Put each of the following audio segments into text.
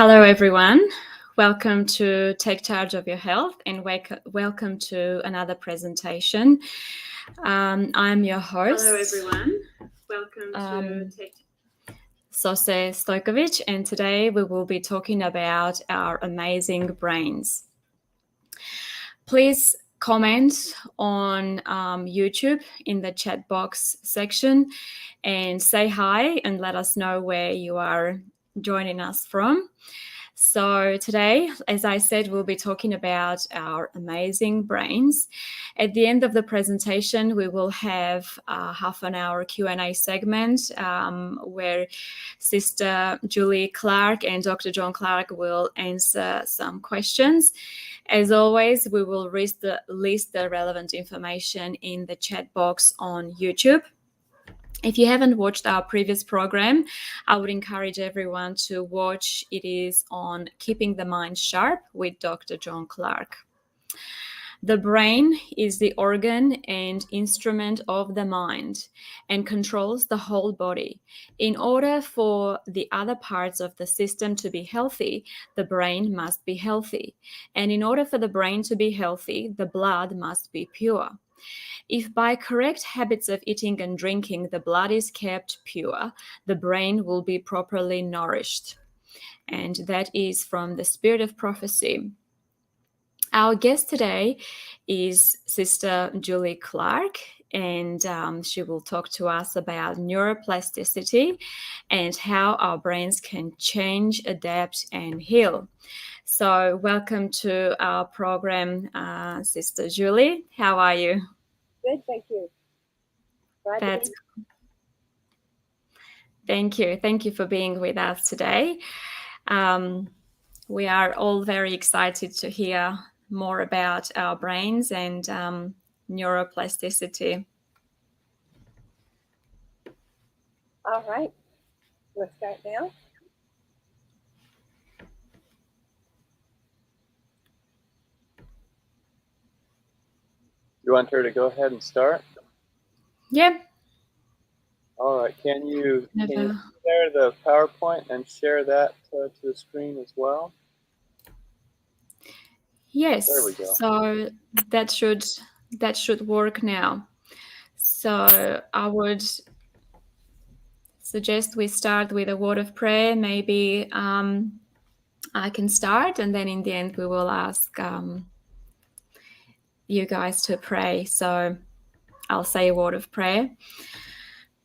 Hello, everyone. Welcome to Take Charge of Your Health and welcome to another presentation. I'm your host. Hello, everyone. Welcome to Sose Stojkovic, and today we will be talking about our amazing brains. Please comment on YouTube in the chat box section and say hi and let us know where you are joining us from. So today, as I said, we'll be talking about our amazing brains. At the end of the presentation, we will have a half an hour Q&A segment where Sister Julie Clark and Dr. John Clark will answer some questions. As always, we will list the relevant information in the chat box on YouTube. If you haven't watched our previous program, I would encourage everyone to watch. It is on Keeping the Mind Sharp with Dr. John Clark. The brain is the organ and instrument of the mind and controls the whole body. In order for the other parts of the system to be healthy, the brain must be healthy. And in order for the brain to be healthy, the blood must be pure. If by correct habits of eating and drinking the blood is kept pure, the brain will be properly nourished. And that is from the Spirit of Prophecy. Our guest today is Sister Julie Clark, and she will talk to us about neuroplasticity and how our brains can change, adapt, and heal. So welcome to our program, Sister Julie. How are you? Good, thank you. That's Thank you. Thank you for being with us today. We are all very excited to hear more about our brains and neuroplasticity. All right, let's start now. You want her to go ahead and start? Yeah. All right. Can you share the PowerPoint and share that to the screen as well? Yes. There we go. So that should work now. So I would suggest we start with a word of prayer. Maybe I can start, and then in the end we will ask you guys to pray. So I'll say a word of prayer.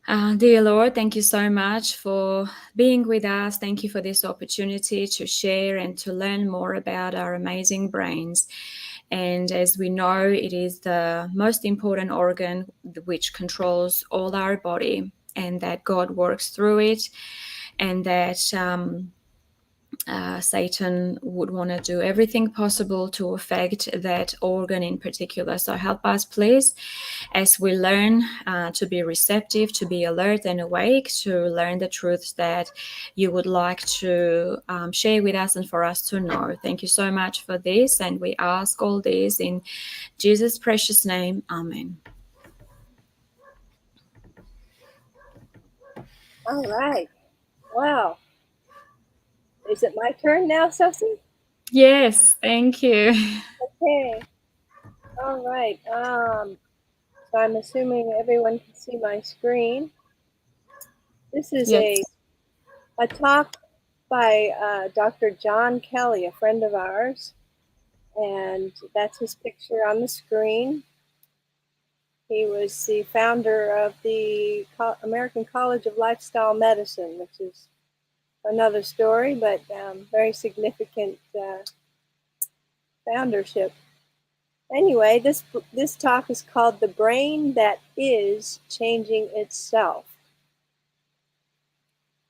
Dear Lord, thank you so much for being with us. Thank you for this opportunity to share and to learn more about our amazing brains. And as we know, it is the most important organ which controls all our body, and that God works through it, and that Satan would want to do everything possible to affect that organ in particular. So help us, please, as we learn to be receptive, to be alert and awake, to learn the truths that you would like to share with us and for us to know. Thank you so much for this, and we ask all this in Jesus' precious name. Amen. All right. Wow. Is it my turn now, Sophie? Yes, thank you. Okay. All right. So I'm assuming everyone can see my screen. This is Yes. a talk by Dr. John Kelly, a friend of ours, and that's his picture on the screen. He was the founder of the American College of Lifestyle Medicine, which is another story, but very significant foundership. Anyway, this talk is called "The Brain That Is Changing Itself."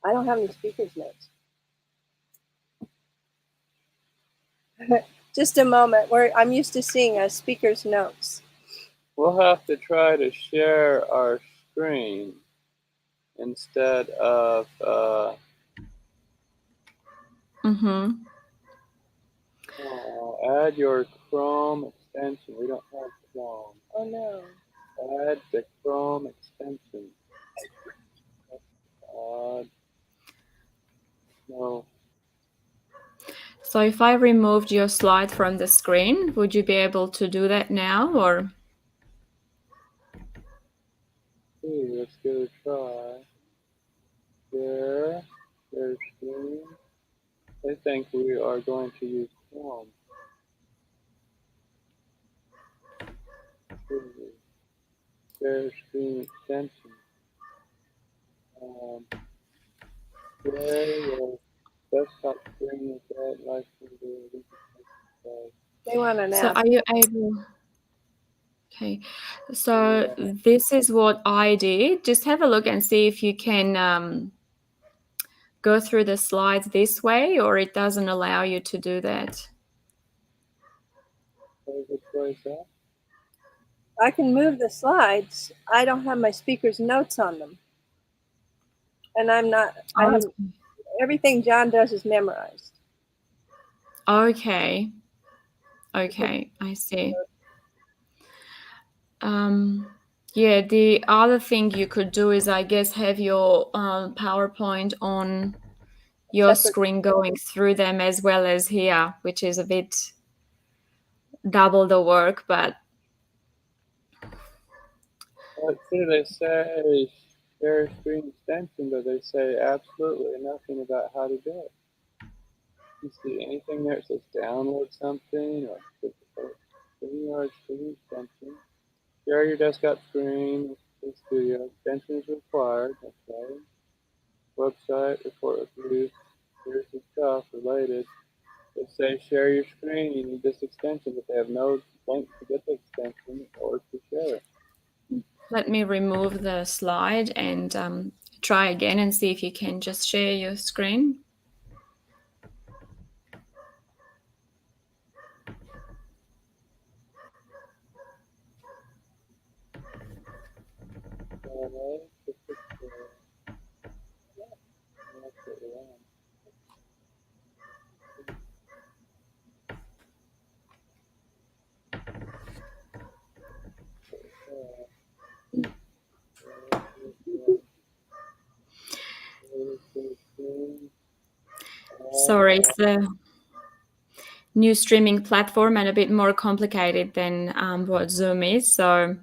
I don't have any speaker's notes. Just a moment. I'm used to seeing a speaker's notes. We'll have to try to share our screen instead of add your Chrome extension. We don't have Chrome. Oh no. Add the Chrome extension. No. So if I removed your slide from the screen, would you be able to do that now, or? Let's give it a try. Share screen. I think we are going to use Chrome. Share screen extension. Share your desktop screen with that live stream. They want an So app. are you able? Okay, so this is what I did. Just have a look and see if you can go through the slides this way, or it doesn't allow you to do that. Which way is that? I can move the slides. I don't have my speaker's notes on them. And I have everything John does is memorized. Okay. Okay, I see. Yeah, the other thing you could do is, I guess, have your PowerPoint on your screen going through them as well as here, which is a bit double the work, but Let's see, they say share screen extension, but they say absolutely nothing about how to do it. You see anything there that says download something or StreamYard screen extension? Share your desktop screen with Studio. Extension is required. Okay. Website, report reviews. Here's the stuff related. They say share your screen. You need this extension, but they have no link to get the extension or to share it. let me remove the slide and try again and see if you can just share your screen. Sorry, it's the new streaming platform and a bit more complicated than what Zoom is. So,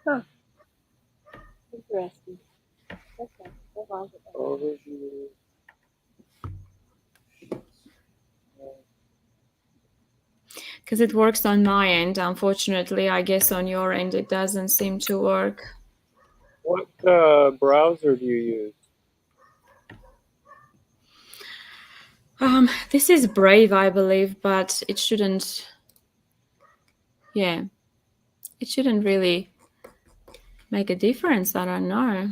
Huh. Interesting. Okay. Overview. because it works on my end, unfortunately, I guess on your end it doesn't seem to work. What browser do you use? This is Brave, I believe, but it shouldn't. Yeah, it shouldn't really make a difference. I don't know.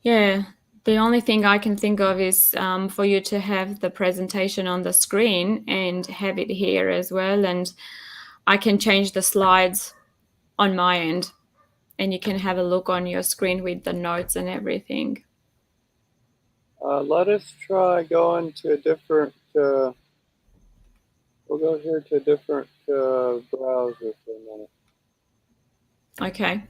Yeah, the only thing I can think of is for you to have the presentation on the screen and have it here as well. And I can change the slides on my end, and you can have a look on your screen with the notes and everything. Let us try going to a different. We'll go here to a different browser for a minute. Okay.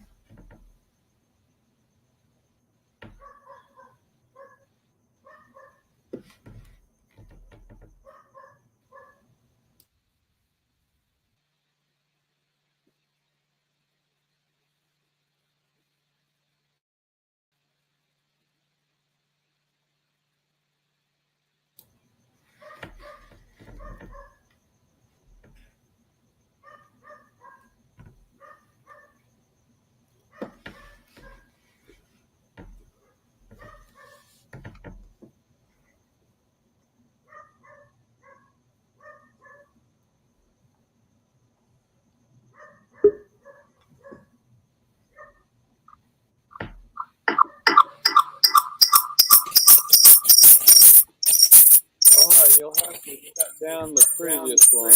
All right, you'll have to shut down the previous one.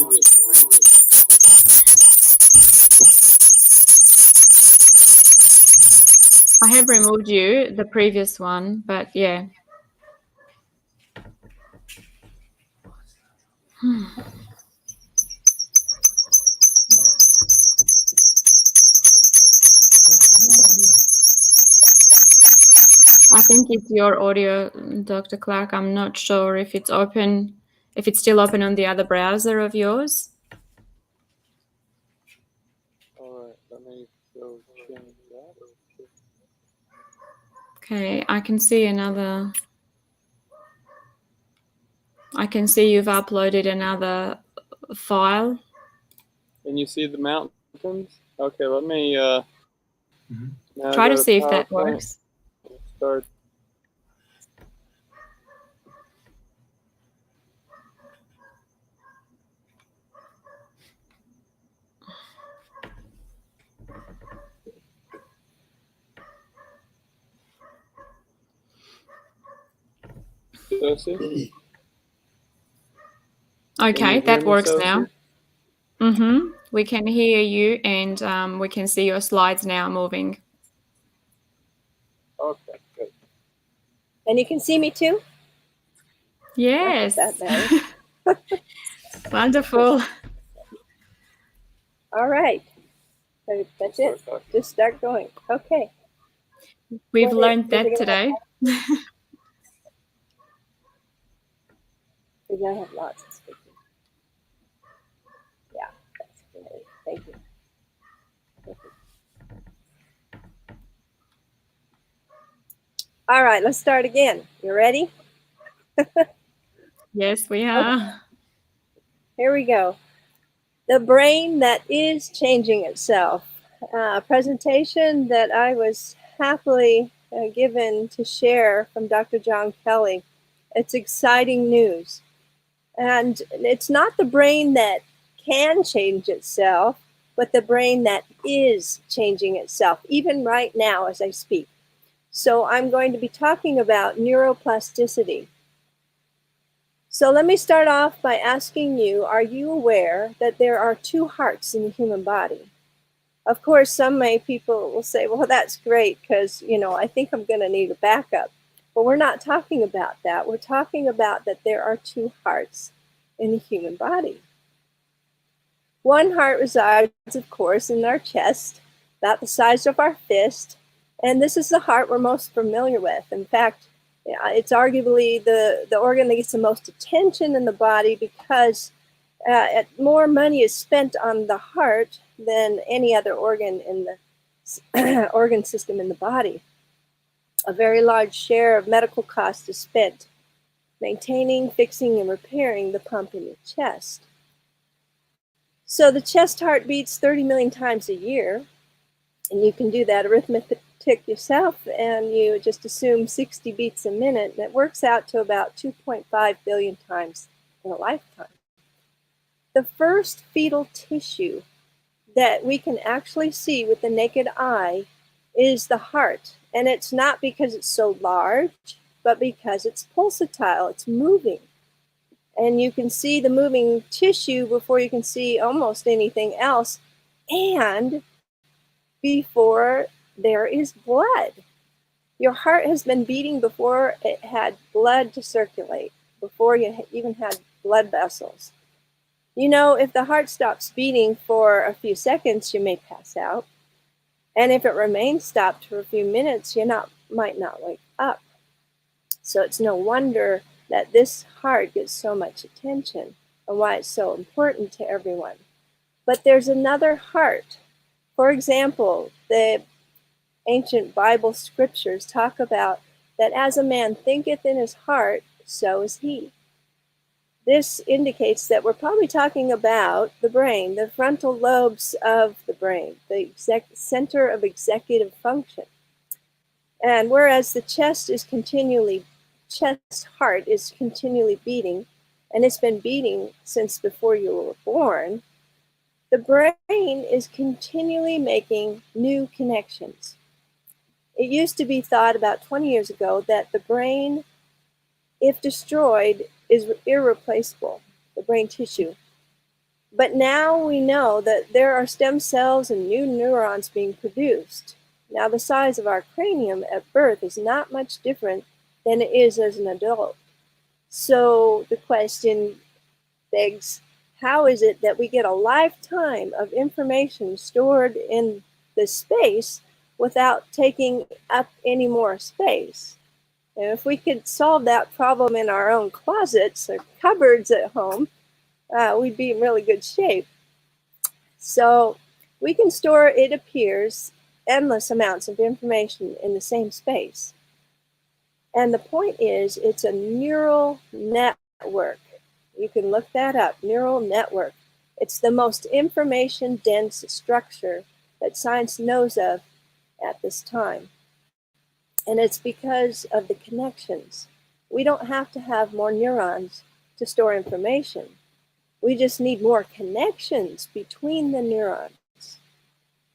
I have removed you, the previous one, but yeah. I think it's your audio, Dr. Clark. I'm not sure if it's open, if it's still open on the other browser of yours. All right, let me go change that. Okay, I can see another. I can see you've uploaded another file. Can you see the mountains? Okay, let me now Try go to to see if that PowerPoint. works. Start. Sosie? Can Okay, you hear that me, works now. Sosie? We can hear you, and we can see your slides now moving. Okay, good. And you can see me too? Yes. That matters. Wonderful. All right. So that's it. Just start going. Okay. We've learned that today. We're going to have lots of speaking. Yeah, that's great. Thank you. All right, let's start again. You ready? Yes, we are. Okay. Here we go. The brain that is changing itself. A presentation that I was happily given to share from Dr. John Kelly. It's exciting news. And it's not the brain that can change itself, but the brain that is changing itself, even right now as I speak. So I'm going to be talking about neuroplasticity. So let me start off by asking you, are you aware that there are two hearts in the human body? Of course, some people will say, well, that's great because, I think I'm going to need a backup. But we're not talking about that. We're talking about that there are two hearts in the human body. One heart resides, of course, in our chest, about the size of our fist. And this is the heart we're most familiar with. In fact, it's arguably the organ that gets the most attention in the body because more money is spent on the heart than any other organ in the organ system in the body. A very large share of medical costs is spent maintaining, fixing, and repairing the pump in the chest. So the chest heart beats 30 million times a year, and you can do that arithmetic yourself, and you just assume 60 beats a minute, and it works out to about 2.5 billion times in a lifetime. The first fetal tissue that we can actually see with the naked eye is the heart, and it's not because it's so large, but because it's pulsatile, it's moving. And you can see the moving tissue before you can see almost anything else, and before there is blood. Your heart has been beating before it had blood to circulate, before you even had blood vessels. If the heart stops beating for a few seconds, you may pass out. And if it remains stopped for a few minutes, you might not wake up. So it's no wonder that this heart gets so much attention and why it's so important to everyone. But there's another heart. For example, the ancient Bible scriptures talk about that as a man thinketh in his heart, so is he. This indicates that we're probably talking about the brain, the frontal lobes of the brain, the center of executive function. And whereas the chest heart is continually beating, and it's been beating since before you were born, the brain is continually making new connections. It used to be thought about 20 years ago that the brain, if destroyed, is irreplaceable, the brain tissue. But now we know that there are stem cells and new neurons being produced. Now the size of our cranium at birth is not much different than it is as an adult. So the question begs, how is it that we get a lifetime of information stored in the space without taking up any more space? And if we could solve that problem in our own closets or cupboards at home, we'd be in really good shape. So we can store, it appears, endless amounts of information in the same space. And the point is, it's a neural network. You can look that up, neural network. It's the most information-dense structure that science knows of at this time. And it's because of the connections. We don't have to have more neurons to store information. We just need more connections between the neurons.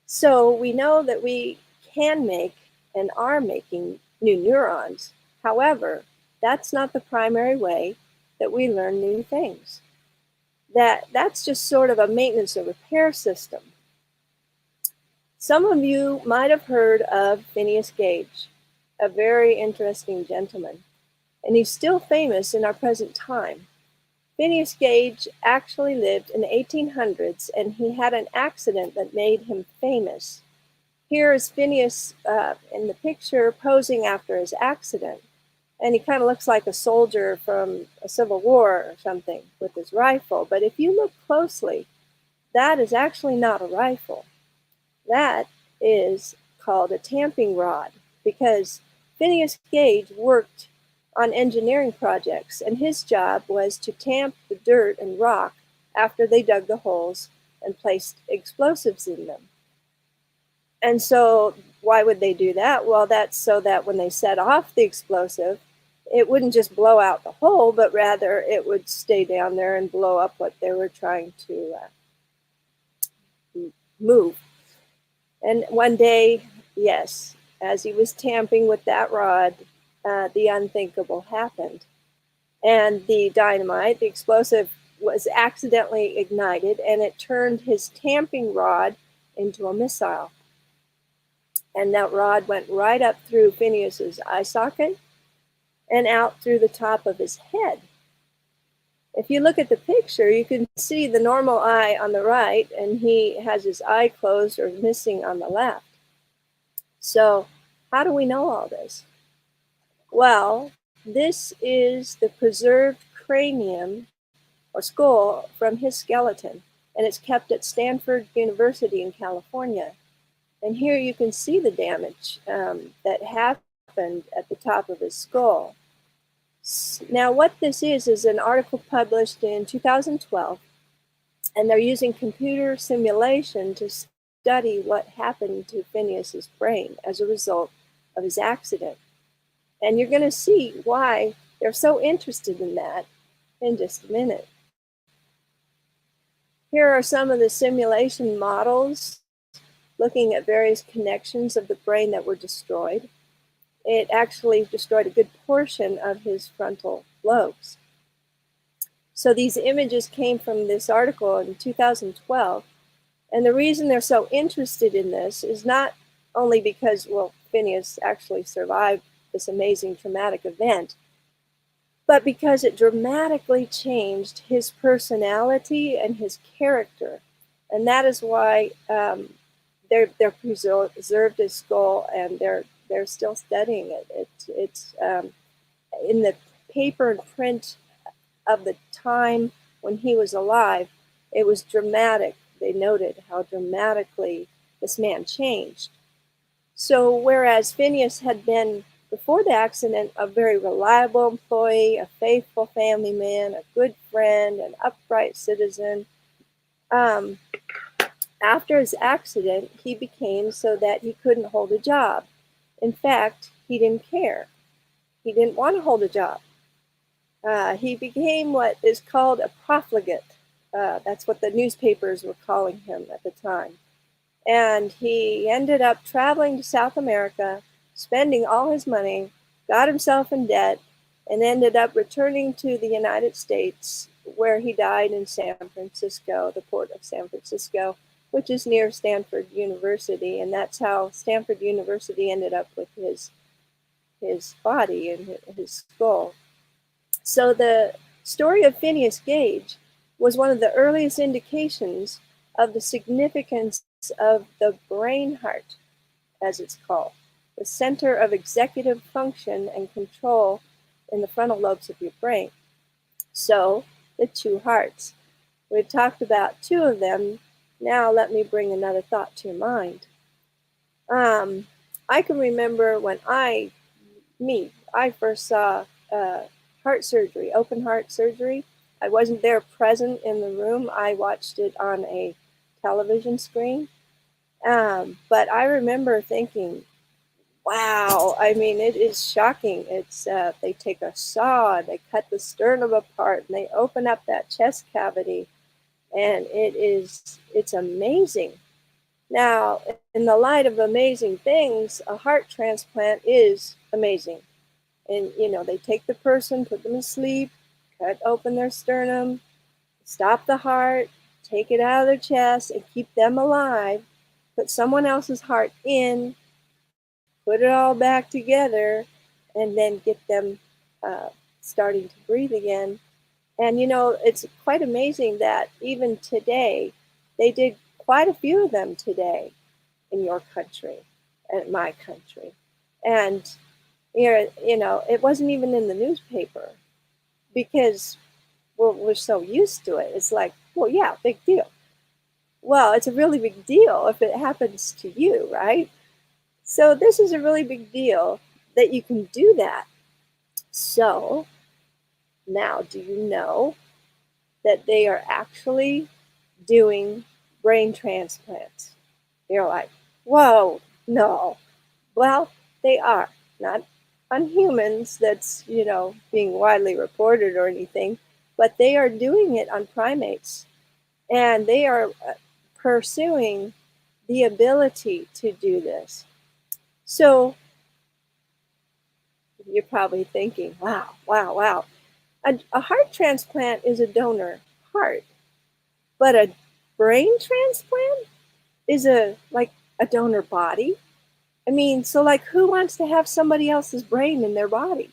So we know that we can make and are making new neurons. However, that's not the primary way that we learn new things. That's just sort of a maintenance or repair system. Some of you might have heard of Phineas Gage, a very interesting gentleman, and he's still famous in our present time. Phineas Gage actually lived in the 1800s, and he had an accident that made him famous. Here is Phineas in the picture posing after his accident, and he kind of looks like a soldier from a Civil War or something with his rifle. But if you look closely, that is actually not a rifle. That is called a tamping rod, because Phineas Gage worked on engineering projects, and his job was to tamp the dirt and rock after they dug the holes and placed explosives in them. And so why would they do that? Well, that's so that when they set off the explosive, it wouldn't just blow out the hole, but rather it would stay down there and blow up what they were trying to move. And one day, yes, as he was tamping with that rod, the unthinkable happened. And the dynamite, the explosive, was accidentally ignited, and it turned his tamping rod into a missile. And that rod went right up through Phineas's eye socket and out through the top of his head. If you look at the picture, you can see the normal eye on the right, and he has his eye closed or missing on the left. So how do we know all this? Well, this is the preserved cranium or skull from his skeleton, and it's kept at Stanford University in California. And here you can see the damage that happened at the top of his skull. Now, what this is an article published in 2012, and they're using computer simulation to study what happened to Phineas's brain as a result of his accident. And you're going to see why they're so interested in that in just a minute. Here are some of the simulation models looking at various connections of the brain that were destroyed. It actually destroyed a good portion of his frontal lobes. So these images came from this article in 2012. And the reason they're so interested in this is not only because, well, Phineas actually survived this amazing traumatic event, but because it dramatically changed his personality and his character. And that is why they're preserved his skull, and they're still studying it. It's in the paper and print of the time when he was alive, it was dramatic. They noted how dramatically this man changed. So whereas Phineas had been, before the accident, a very reliable employee, a faithful family man, a good friend, an upright citizen, after his accident, he became so that he couldn't hold a job. In fact, he didn't care. He didn't want to hold a job. He became what is called a profligate. That's what the newspapers were calling him at the time. And he ended up traveling to South America, spending all his money, got himself in debt, and ended up returning to the United States, where he died in San Francisco, the port of San Francisco, which is near Stanford University. And that's how Stanford University ended up with his body and his skull. So the story of Phineas Gage was one of the earliest indications of the significance of the brain heart, as it's called. the center of executive function and control in the frontal lobes of your brain. So, the two hearts. We've talked about two of them. Now let me bring another thought to your mind. I can remember when I first saw heart surgery, open heart surgery. I wasn't there present in the room. I watched it on a television screen. But I remember thinking, wow, I mean, it is shocking. It's they take a saw, they cut the sternum apart, and they open up that chest cavity, and it's amazing. Now, in the light of amazing things, a heart transplant is amazing. And they take the person, put them to sleep, cut open their sternum, stop the heart, take it out of their chest, and keep them alive. Put someone else's heart in, put it all back together, and then get them starting to breathe again. And it's quite amazing that even today, they did quite a few of them today in your country and my country. And it wasn't even in the newspaper because we're so used to it. It's like, well, yeah, big deal. Well, it's a really big deal if it happens to you, right? So this is a really big deal that you can do that. So now, do you know that they are actually doing brain transplants? You're like, whoa, no. Well, they are. Not on humans, that's, being widely reported or anything, but they are doing it on primates. And they are pursuing the ability to do this. So you're probably thinking, wow, wow, wow. A heart transplant is a donor heart, but a brain transplant is like a donor body. I mean, so like who wants to have somebody else's brain in their body?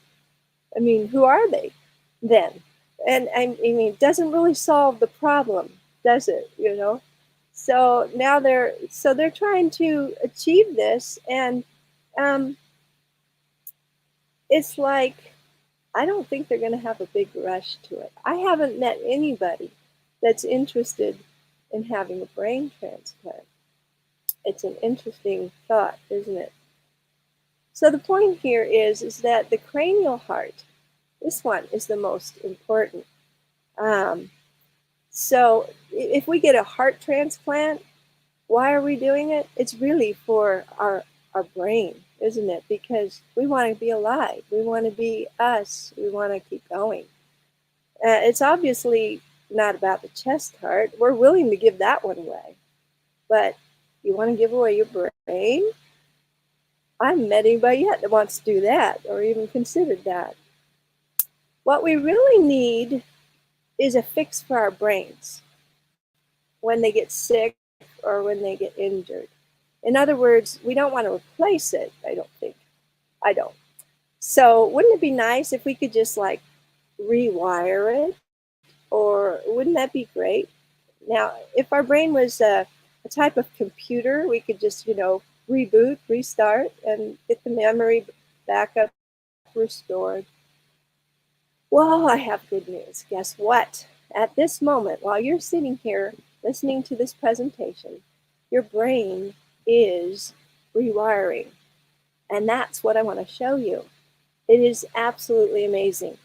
I mean, who are they then? And I mean, it doesn't really solve the problem, does it? So now they're trying to achieve this, and it's like I don't think they're going to have a big rush to it. I haven't met anybody that's interested in having a brain transplant. It's an interesting thought, isn't it? So the point here is that the cranial heart, this one is the most important. So if we get a heart transplant, why are we doing it? It's really for our brain, isn't it? Because we want to be alive. We want to be us. We want to keep going. It's obviously not about the chest heart. We're willing to give that one away. But you want to give away your brain? I haven't met anybody yet that wants to do that or even considered that. What we really need is a fix for our brains when they get sick or when they get injured. In other words, we don't want to replace it, I don't think. I don't. So wouldn't it be nice if we could just like rewire it? Or wouldn't that be great? Now, if our brain was a type of computer, we could just, reboot, restart, and get the memory back up restored. Well, I have good news. Guess what? At this moment, while you're sitting here listening to this presentation, your brain is rewiring. And that's what I want to show you. It is absolutely amazing.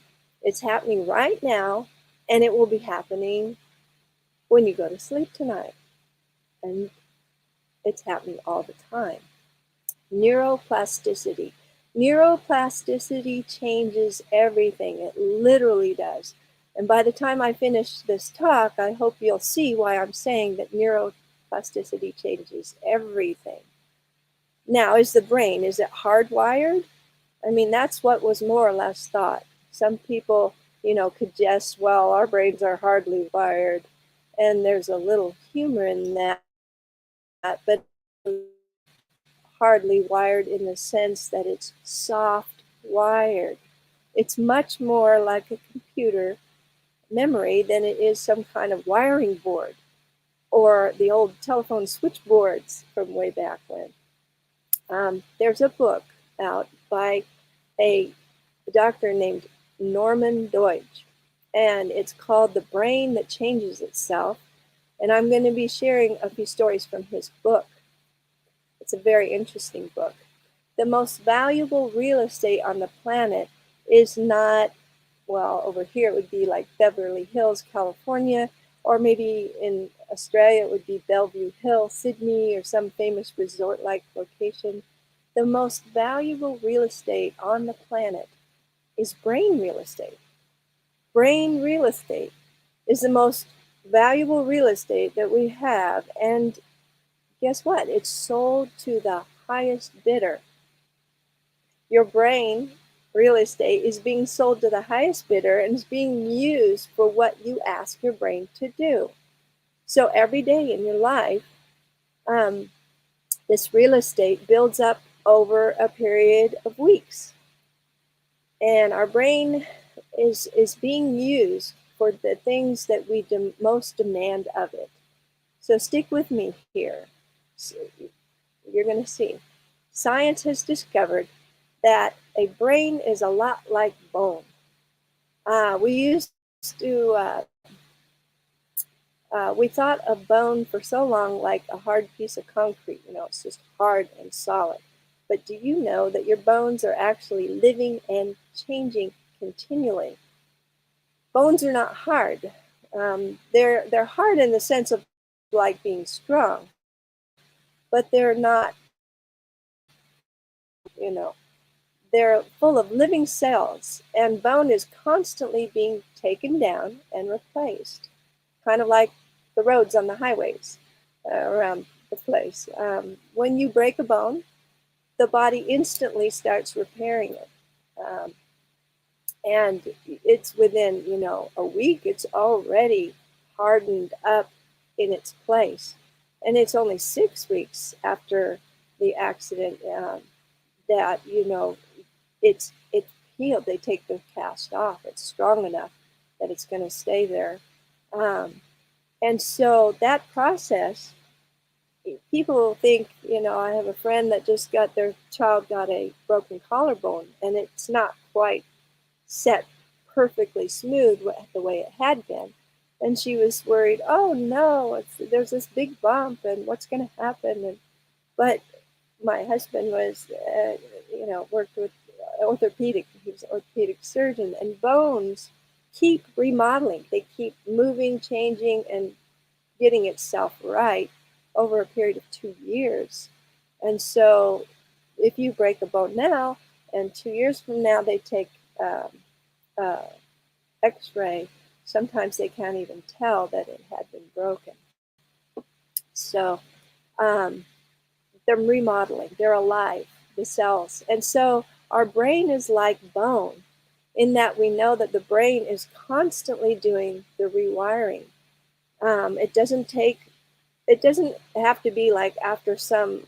It's happening right now, and it will be happening when you go to sleep tonight. And it's happening all the time. Neuroplasticity. Neuroplasticity changes everything. It literally does. And by the time I finish this talk, I hope you'll see why I'm saying that neuroplasticity changes everything. Now, is the brain, is it hardwired? I mean, that's what was more or less thought. Some people, could just, well, our brains are hardly wired. And there's a little humor in that, but hardly wired in the sense that it's soft wired. It's much more like a computer memory than it is some kind of wiring board or the old telephone switchboards from way back when. There's a book out by a doctor named Norman Deutsch, and it's called The Brain That Changes Itself. And I'm going to be sharing a few stories from his book. It's a very interesting book. The most valuable real estate on the planet is not, well, over here it would be like Beverly Hills, California, or maybe in Australia it would be Bellevue Hill, Sydney, or some famous resort-like location. The most valuable real estate on the planet is brain real estate. Brain real estate is the most valuable real estate that we have, and guess what? It's sold to the highest bidder. Your brain real estate is being sold to the highest bidder and is being used for what you ask your brain to do. So every day in your life, this real estate builds up over a period of weeks. And our brain is being used for the things that we most demand of it. So stick with me here. So you're going to see. Science has discovered that a brain is a lot like bone. We used to, we thought of bone for so long like a hard piece of concrete. You know, it's just hard and solid. But do you know that your bones are actually living and changing continually? Bones are not hard. They're hard in the sense of like being strong, but they're not, you know, they're full of living cells, and bone is constantly being taken down and replaced, kind of like the roads on the highways around the place. When you break a bone, the body instantly starts repairing it. And it's within, a week, it's already hardened up in its place. And it's only 6 weeks after the accident that, it's healed. They take the cast off. It's strong enough that it's going to stay there. And so that process, people think, I have a friend that just their child got a broken collarbone, and it's not quite set perfectly smooth the way it had been. And she was worried, oh no, there's this big bump, and what's going to happen? But my husband was, worked with orthopedic, he was an orthopedic surgeon, and bones keep remodeling. They keep moving, changing, and getting itself right over a period of 2 years. And so if you break a bone now, and 2 years from now they take x-ray, sometimes they can't even tell that it had been broken. So they're remodeling, they're alive, the cells. And so our brain is like bone in that we know that the brain is constantly doing the rewiring. It doesn't have to be like after some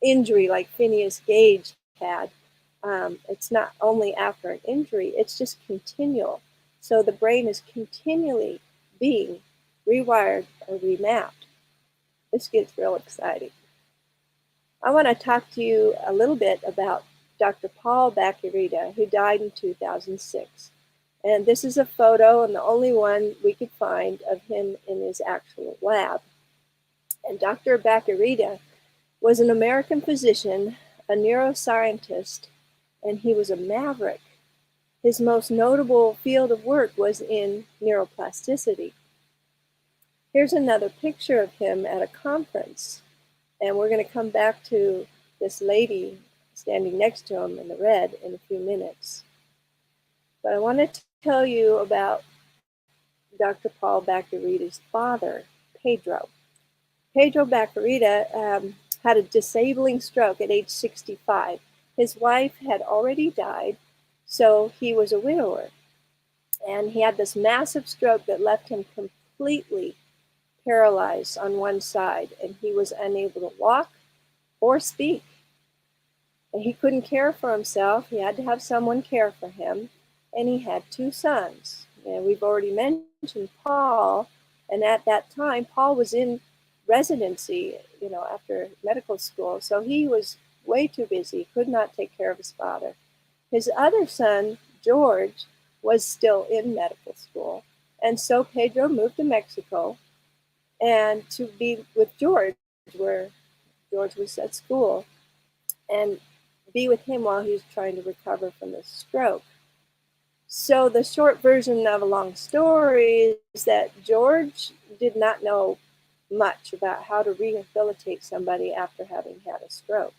injury like Phineas Gage had. It's not only after an injury, it's just continual. So the brain is continually being rewired or remapped. This gets real exciting. I want to talk to you a little bit about Dr. Paul Bacurita, who died in 2006. And this is a photo, and the only one we could find of him in his actual lab. And Dr. Bacurita was an American physician, a neuroscientist, and he was a maverick. His most notable field of work was in neuroplasticity. Here's another picture of him at a conference. And we're going to come back to this lady standing next to him in the red in a few minutes. But I want to tell you about Dr. Paul Bacurita's father, Pedro. Pedro Bacurita had a disabling stroke at age 65. His wife had already died, so he was a widower. And he had this massive stroke that left him completely paralyzed on one side, and he was unable to walk or speak. And he couldn't care for himself. He had to have someone care for him. And he had 2 sons. And we've already mentioned Paul. And at that time, Paul was in residency, after medical school. So he was way too busy, could not take care of his father. His other son, George, was still in medical school. And so Pedro moved to Mexico and to be with George, where George was at school, and be with him while he was trying to recover from the stroke. So the short version of a long story is that George did not know much about how to rehabilitate somebody after having had a stroke.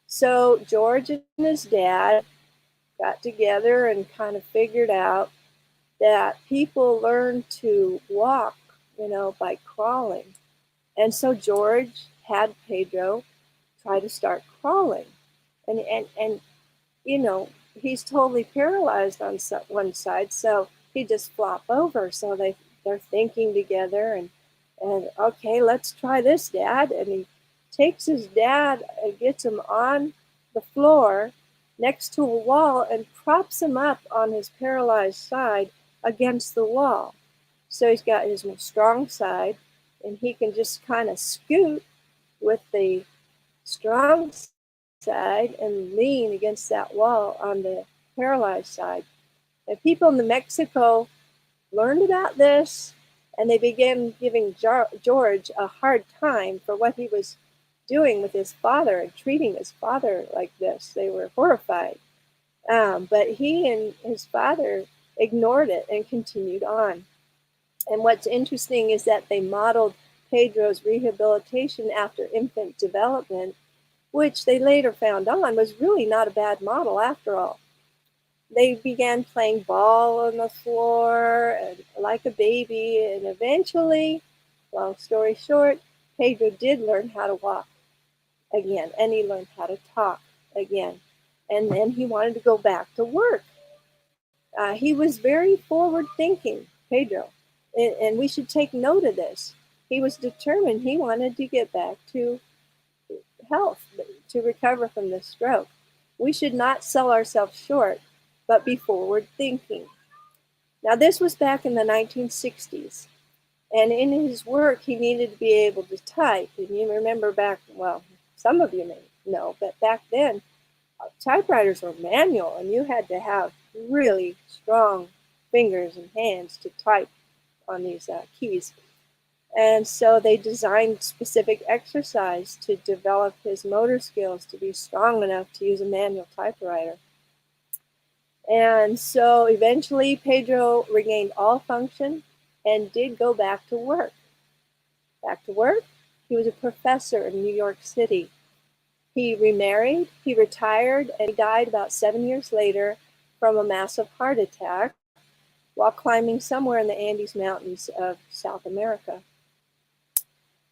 So George and his dad got together and kind of figured out that people learn to walk, by crawling. And so George had Pedro try to start crawling. And he's totally paralyzed on one side, so he just flop over. So they're thinking together and okay, let's try this, Dad. And he takes his dad and gets him on the floor next to a wall and props him up on his paralyzed side against the wall. So he's got his strong side, and he can just kind of scoot with the strong side and lean against that wall on the paralyzed side. And people in New Mexico learned about this, and they began giving George a hard time for what he was doing with his father and treating his father like this. They were horrified. But he and his father ignored it and continued on. And what's interesting is that they modeled Pedro's rehabilitation after infant development, which they later found on was really not a bad model after all. They began playing ball on the floor and like a baby, and eventually, long story short, Pedro did learn how to walk again, and he learned how to talk again. And then he wanted to go back to work. He was very forward thinking, Pedro, and we should take note of this. He was determined he wanted to get back to health, to recover from this stroke. We should not sell ourselves short, but be forward thinking. Now, this was back in the 1960s, and in his work, he needed to be able to type. And you remember back, well, some of you may know, but back then, typewriters were manual, and you had to have really strong fingers and hands to type on these keys. And so they designed specific exercise to develop his motor skills to be strong enough to use a manual typewriter. And so eventually Pedro regained all function and did go back to work. Back to work, he was a professor in New York City. He remarried, he retired, and he died about 7 years later from a massive heart attack while climbing somewhere in the Andes Mountains of South America.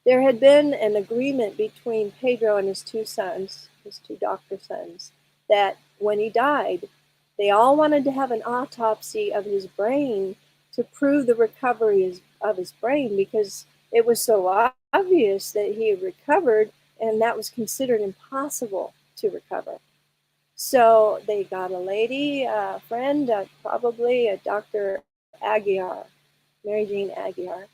There had been an agreement between Pedro and his two sons, his two doctor sons, that when he died, they all wanted to have an autopsy of his brain to prove the recovery of his brain, because it was so obvious that he had recovered, and that was considered impossible to recover. So they got a lady, a friend, probably a Dr. Aguiar, Mary Jane Aguiar,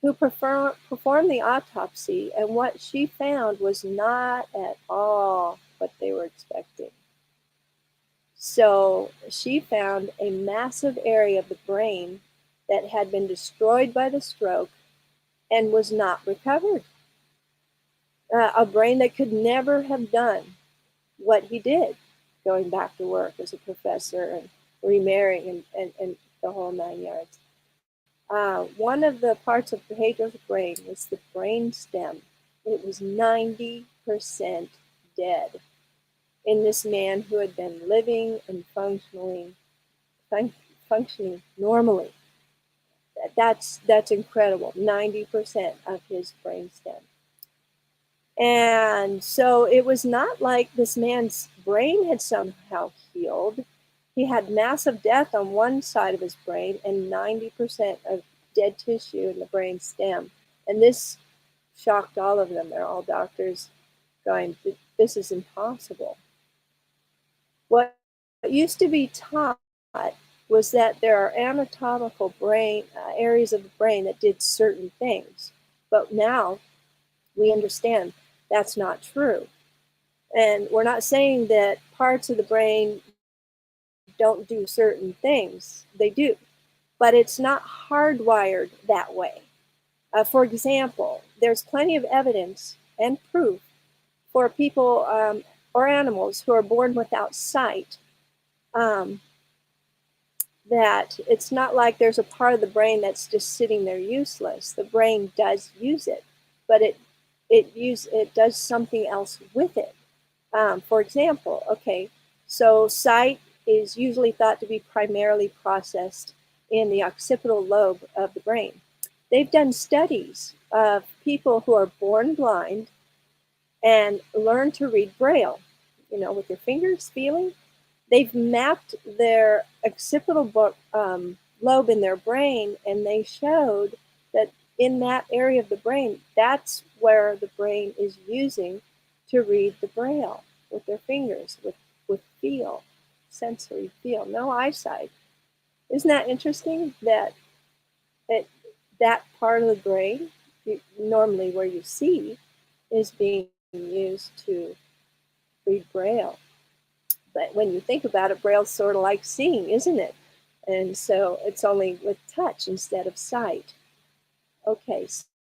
who performed the autopsy, and what she found was not at all what they were expecting. So she found a massive area of the brain that had been destroyed by the stroke and was not recovered. A brain that could never have done what he did, going back to work as a professor and remarrying and the whole 9 yards. One of the parts of Pedro's brain was the brain stem. It was 90% dead in this man who had been living and functioning normally. That's incredible. 90% of his brain stem. And so it was not like this man's brain had somehow healed. He had massive death on one side of his brain and 90% of dead tissue in the brain stem. And this shocked all of them. They're all doctors going, this is impossible. What used to be taught was that there are anatomical brain areas of the brain that did certain things. But now we understand that's not true. And we're not saying that parts of the brain don't do certain things. They do, but it's not hardwired that way. For example, there's plenty of evidence and proof for people or animals who are born without sight, um, that it's not like there's a part of the brain that's just sitting there useless. The brain does use it, but it does something else with it. For example, okay, so sight is usually thought to be primarily processed in the occipital lobe of the brain. They've done studies of people who are born blind and learn to read Braille, with your fingers, feeling. They've mapped their occipital lobe in their brain, and they showed that in that area of the brain, that's where the brain is using to read the Braille with their fingers, with feel, sensory feel, no eyesight. Isn't that interesting that that part of the brain, normally where you see, is being used to read Braille? But when you think about it, Braille's sort of like seeing, isn't it? And so it's only with touch instead of sight. Okay,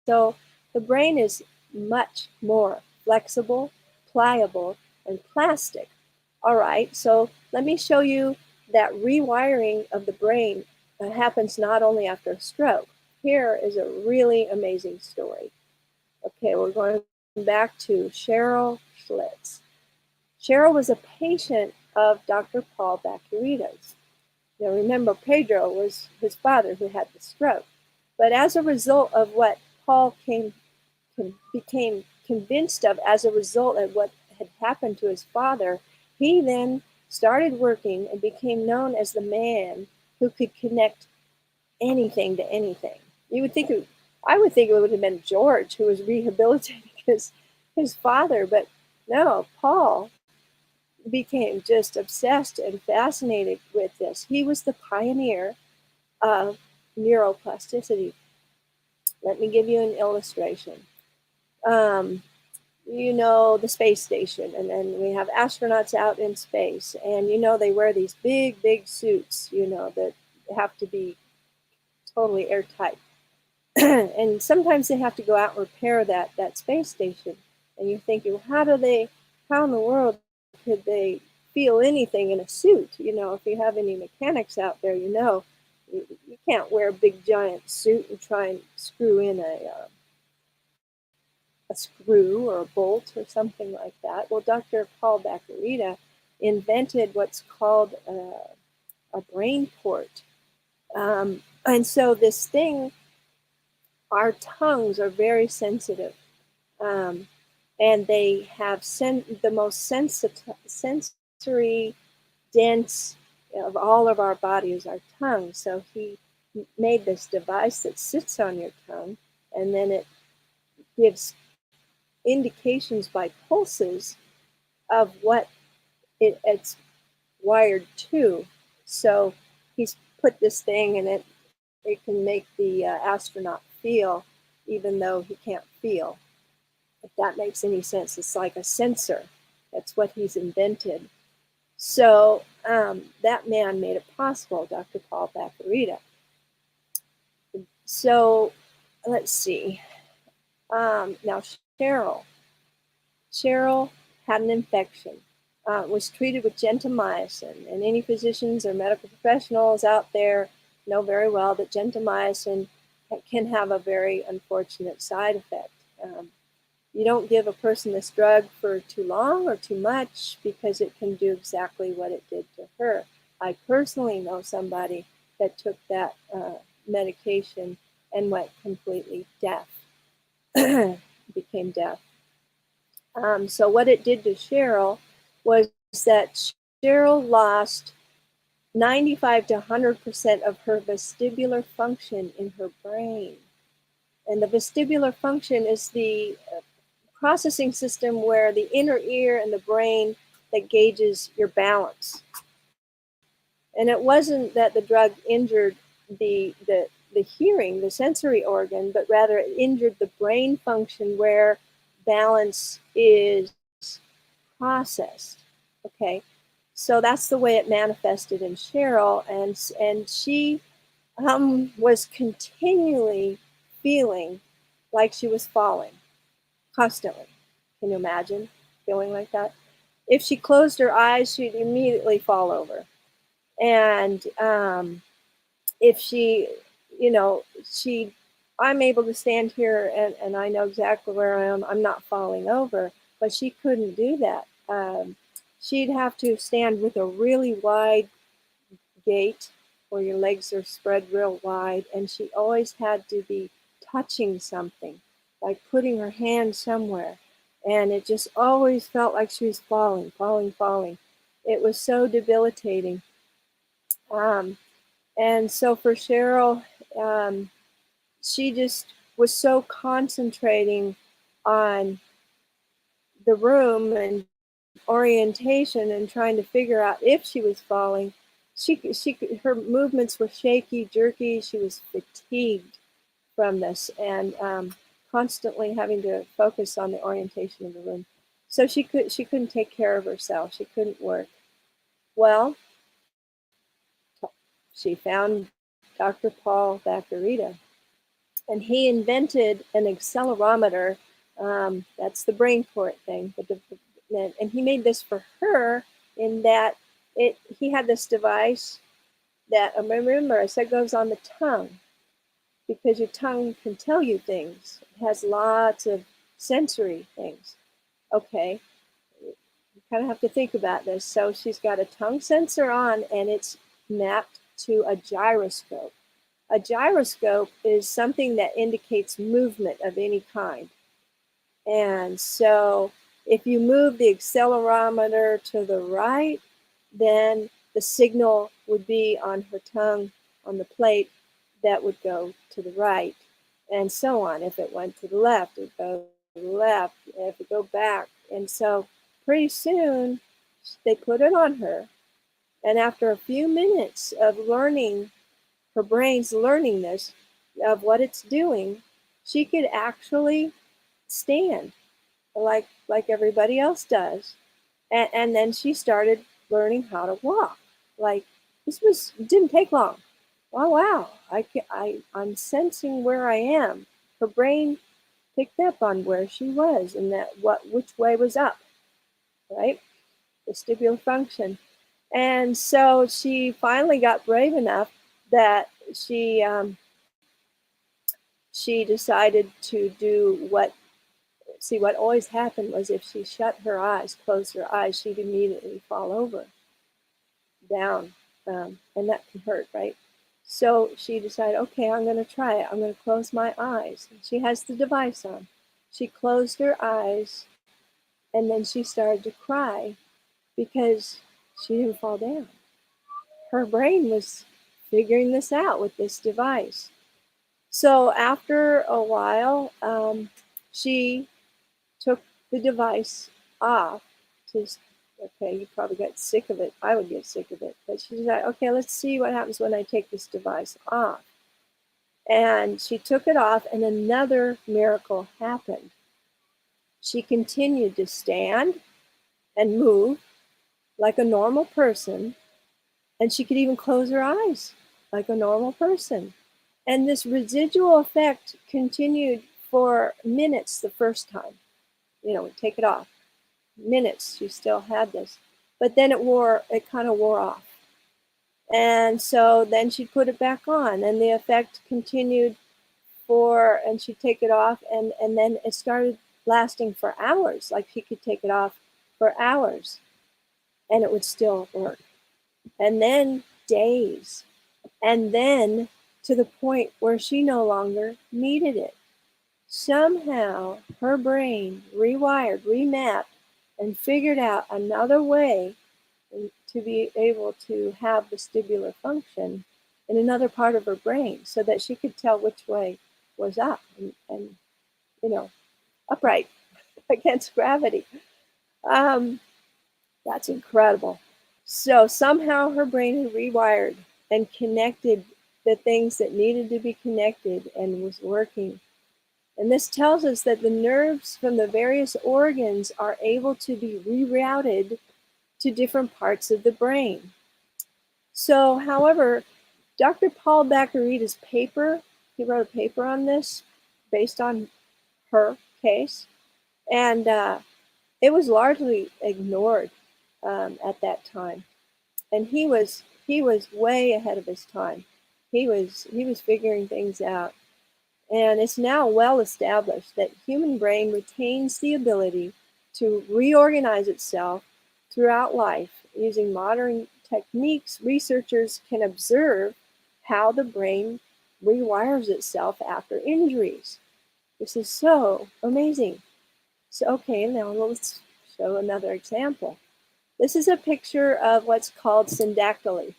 so the brain is much more flexible, pliable, and plastic. All right, so let me show you that rewiring of the brain happens not only after a stroke. Here is a really amazing story. Okay, we're going back to Cheryl Schlitz. Cheryl was a patient of Dr. Paul Bacurita's. Now remember, Pedro was his father who had the stroke. But as a result of what Paul became convinced of as a result of what had happened to his father, he then started working and became known as the man who could connect anything to anything. I would think it would have been George who was rehabilitating his father, but no, Paul became just obsessed and fascinated with this. He was the pioneer of neuroplasticity. Let me give you an illustration. The space station, and then we have astronauts out in space, and they wear these big, big suits, that have to be totally airtight. And sometimes they have to go out and repair that space station. And you're thinking, well, how in the world could they feel anything in a suit? If you have any mechanics out there, you can't wear a big giant suit and try and screw in a screw or a bolt or something like that. Well, Dr. Paul Bacurita invented what's called a brain port. And so this thing, our tongues are very sensitive. And they have the most sensory dense of all of our bodies, our tongue. So he made this device that sits on your tongue, and then it gives indications by pulses of what it's wired to. So he's put this thing, and it can make the astronaut feel, even though he can't feel. If that makes any sense, it's like a sensor. That's what he's invented. So that man made it possible, Dr. Paul Bacurita. So let's see. Now Cheryl had an infection, was treated with gentamicin, and any physicians or medical professionals out there know very well that gentamicin can have a very unfortunate side effect. You don't give a person this drug for too long or too much, because it can do exactly what it did to her. I personally know somebody that took that medication and went completely deaf, became deaf. So what it did to Cheryl was that Cheryl lost 95 to 100% of her vestibular function in her brain. And the vestibular function is the processing system where the inner ear and the brain that gauges your balance. And it wasn't that the drug injured the hearing, the sensory organ, but rather it injured the brain function where balance is processed. Okay, so that's the way it manifested in Cheryl, and she was continually feeling like she was falling constantly. Can you imagine feeling like that? If she closed her eyes, she'd immediately fall over. And if she, you know, I'm able to stand here and I know exactly where I am. I'm not falling over, but she couldn't do that. She'd have to stand with a really wide gait where your legs are spread real wide, and she always had to be touching something, like putting her hand somewhere. And it just always felt like she was falling, falling, falling. It was so debilitating. Um, and so for Cheryl, um, she just was so concentrating on the room and orientation and trying to figure out if she was falling. Her movements were shaky, jerky. She was fatigued from this, and constantly having to focus on the orientation of the room. So she couldn't take care of herself. She couldn't work. Well, she found Dr. Paul Baccarita, and he invented an accelerometer. That's the brain port thing, and he made this for her in that he had this device that, remember I said, goes on the tongue, because your tongue can tell you things. It has lots of sensory things. Okay, you kind of have to think about this. So she's got a tongue sensor on, and it's mapped to a gyroscope. A gyroscope is something that indicates movement of any kind. And so if you move the accelerometer to the right, then the signal would be on her tongue on the plate that would go to the right, and so on. If it went to the left, it would go to the left. If it go back. And so pretty soon they put it on her. And after a few minutes of learning, her brain's learning this, of what it's doing, she could actually stand like everybody else does. And then she started learning how to walk. Like, didn't take long. Oh wow, I'm sensing where I am. Her brain picked up on where she was and which way was up, right? Vestibular function. And so she finally got brave enough that she decided to do what always happened was, if she shut her eyes, closed her eyes, she'd immediately fall over down. And that can hurt, right? So she decided, okay, I'm going to try it. I'm going to close my eyes. She has the device on. She closed her eyes, and then she started to cry because she didn't fall down. Her brain was figuring this out with this device. So after a while, she took the device off. Okay, you probably got sick of it. I would get sick of it. But she said, okay, let's see what happens when I take this device off. And she took it off, and another miracle happened. She continued to stand and move like a normal person, and she could even close her eyes like a normal person. And this residual effect continued for minutes the first time. Take it off. Minutes, she still had this. But then it kind of wore off. And so then she'd put it back on, and the effect continued and she'd take it off, and then it started lasting for hours. Like, she could take it off for hours, and it would still work. And then days. And then to the point where she no longer needed it. Somehow her brain rewired, remapped, and figured out another way to be able to have vestibular function in another part of her brain, so that she could tell which way was up and upright against gravity. That's incredible. So somehow her brain had rewired and connected the things that needed to be connected and was working. And this tells us that the nerves from the various organs are able to be rerouted to different parts of the brain. So, however, Dr. Paul Baccarita's paper, he wrote a paper on this based on her case, and it was largely ignored at that time. And he was way ahead of his time. He was figuring things out. And it's now well established that human brain retains the ability to reorganize itself throughout life. Using modern techniques, researchers can observe how the brain rewires itself after injuries. This is so amazing. So, okay, now let's show another example. This is a picture of what's called syndactyly.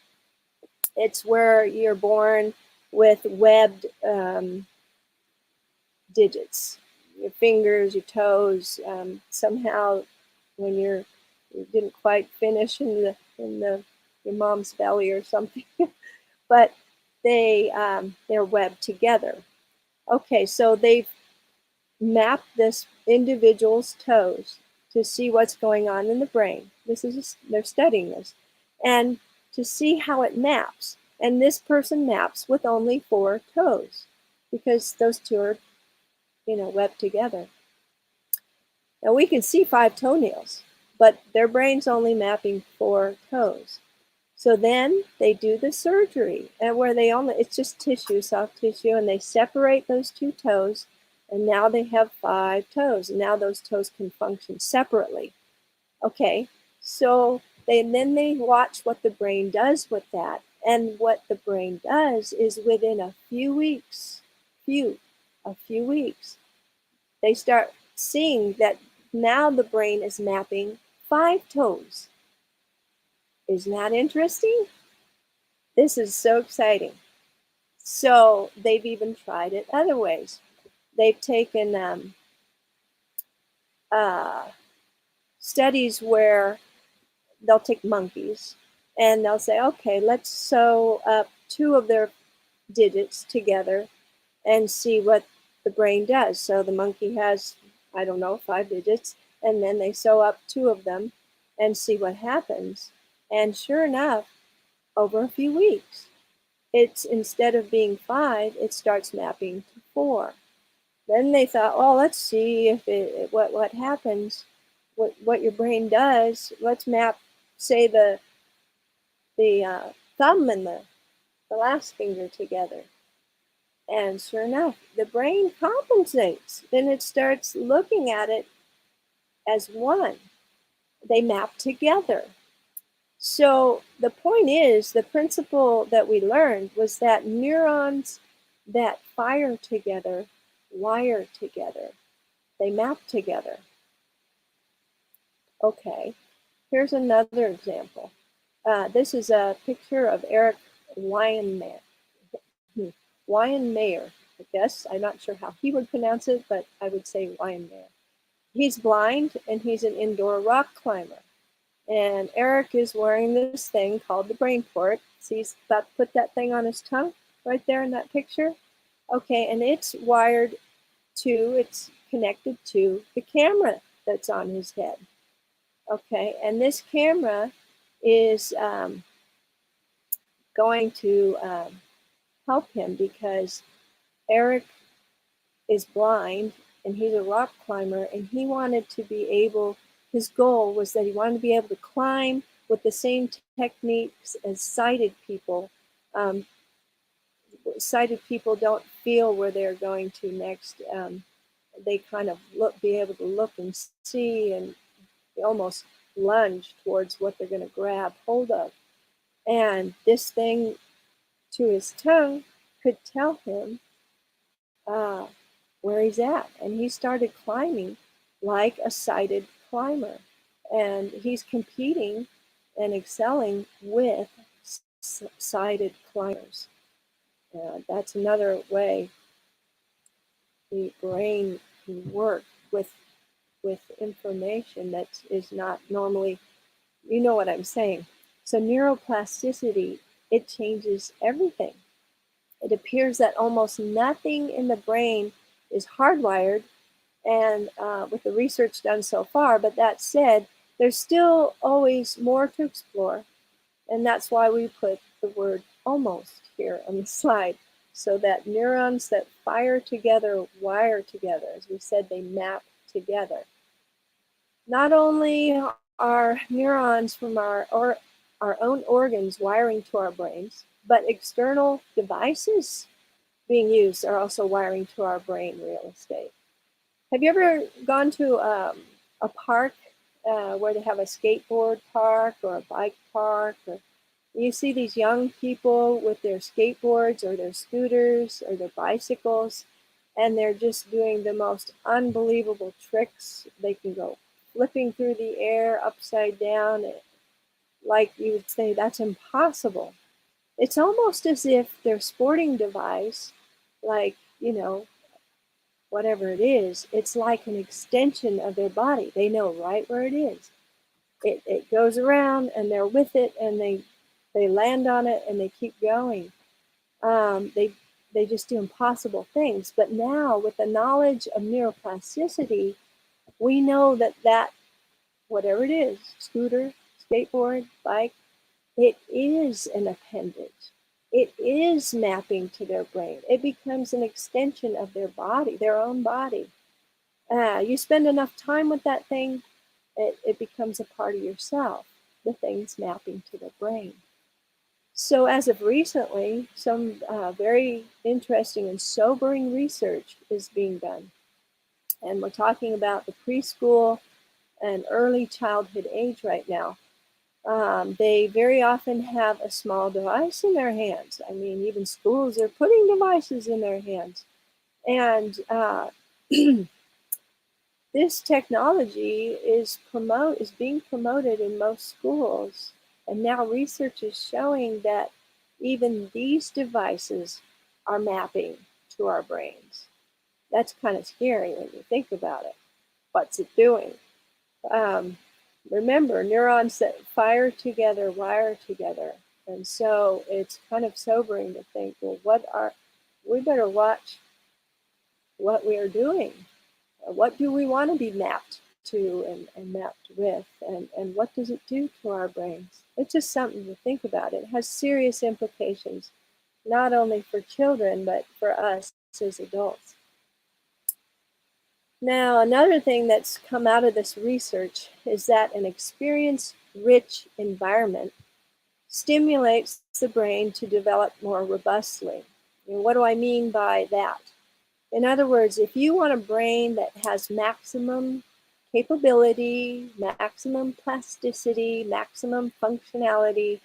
It's where you're born with webbed digits, your fingers, your toes. Somehow, when you didn't quite finish in your mom's belly or something, but they're webbed together. Okay, so they've mapped this individual's toes to see what's going on in the brain. They're studying this, and to see how it maps. And this person maps with only 4 toes because those two are, webbed together. Now we can see 5 toenails, but their brain's only mapping 4 toes. So then they do the surgery, and where it's just tissue, soft tissue, and they separate those 2 toes, and now they have 5 toes, and now those toes can function separately. Okay, so then they watch what the brain does with that, and what the brain does is within a few weeks, they start seeing that now the brain is mapping 5 toes. Isn't that interesting? This is so exciting. So they've even tried it other ways. They've taken studies where they'll take monkeys and they'll say, okay, let's sew up 2 of their digits together and see what the brain does. So the monkey has, 5 digits, and then they sew up 2 of them and see what happens. And sure enough, over a few weeks, it's instead of being 5, it starts mapping to 4. Then they thought, oh, let's see if what happens, what your brain does. Let's map, say, the thumb and the last finger together. And sure enough, the brain compensates. Then it starts looking at it as one. They map together. So the point is, the principle that we learned was that neurons that fire together wire together. They map together. Okay, here's another example. This is a picture of Eric Weinmayer. Weinmayer, I guess. I'm not sure how he would pronounce it, but I would say Weinmayer. He's blind and he's an indoor rock climber. And Eric is wearing this thing called the brain port. See, he's about to put that thing on his tongue right there in that picture. Okay, and it's connected to the camera that's on his head. Okay, and this camera is going to help him because Eric is blind and he's a rock climber, and he wanted to be able, his goal was that he wanted to be able to climb with the same techniques as sighted people. Sighted people don't feel where they're going to next. They kind of be able to look and see, and they almost lunge towards what they're going to grab hold of. And this thing to his tongue could tell him where he's at. And he started climbing like a sighted climber. And he's competing and excelling with sighted climbers. That's another way the brain can work with information that is not normally, you know what I'm saying. So neuroplasticity, it changes everything. It appears that almost nothing in the brain is hardwired, and with the research done so far. But that said, there's still always more to explore, and that's why we put the word almost here on the slide, so that neurons that fire together wire together. As we said, they map together. Not only are neurons from our own organs wiring to our brains, but external devices being used are also wiring to our brain real estate. Have you ever gone to a park where they have a skateboard park or a bike park? Or you see these young people with their skateboards or their scooters or their bicycles, and they're just doing the most unbelievable tricks. They can go flipping through the air upside down, like you would say, that's impossible. It's almost as if their sporting device, like, whatever it is, it's like an extension of their body. They know right where it is. It goes around and they're with it, and they land on it and they keep going. They just do impossible things. But now with the knowledge of neuroplasticity, we know that whatever it is, scooter, skateboard, bike, it is an appendage. It is mapping to their brain. It becomes an extension of their body, their own body. You spend enough time with that thing, it becomes a part of yourself. The thing's mapping to the brain. So as of recently, some very interesting and sobering research is being done. And we're talking about the preschool and early childhood age right now. They very often have a small device in their hands. I mean, even schools are putting devices in their hands. And this technology is being promoted in most schools. And now research is showing that even these devices are mapping to our brains. That's kind of scary when you think about it. What's it doing? Remember, neurons that fire together wire together. And so it's kind of sobering to think, well, we better watch what we are doing. What do we want to be mapped to and mapped with? And what does it do to our brains? It's just something to think about. It has serious implications, not only for children, but for us as adults. Now, another thing that's come out of this research is that an experience-rich environment stimulates the brain to develop more robustly. And what do I mean by that? In other words, if you want a brain that has maximum capability, maximum plasticity, maximum functionality,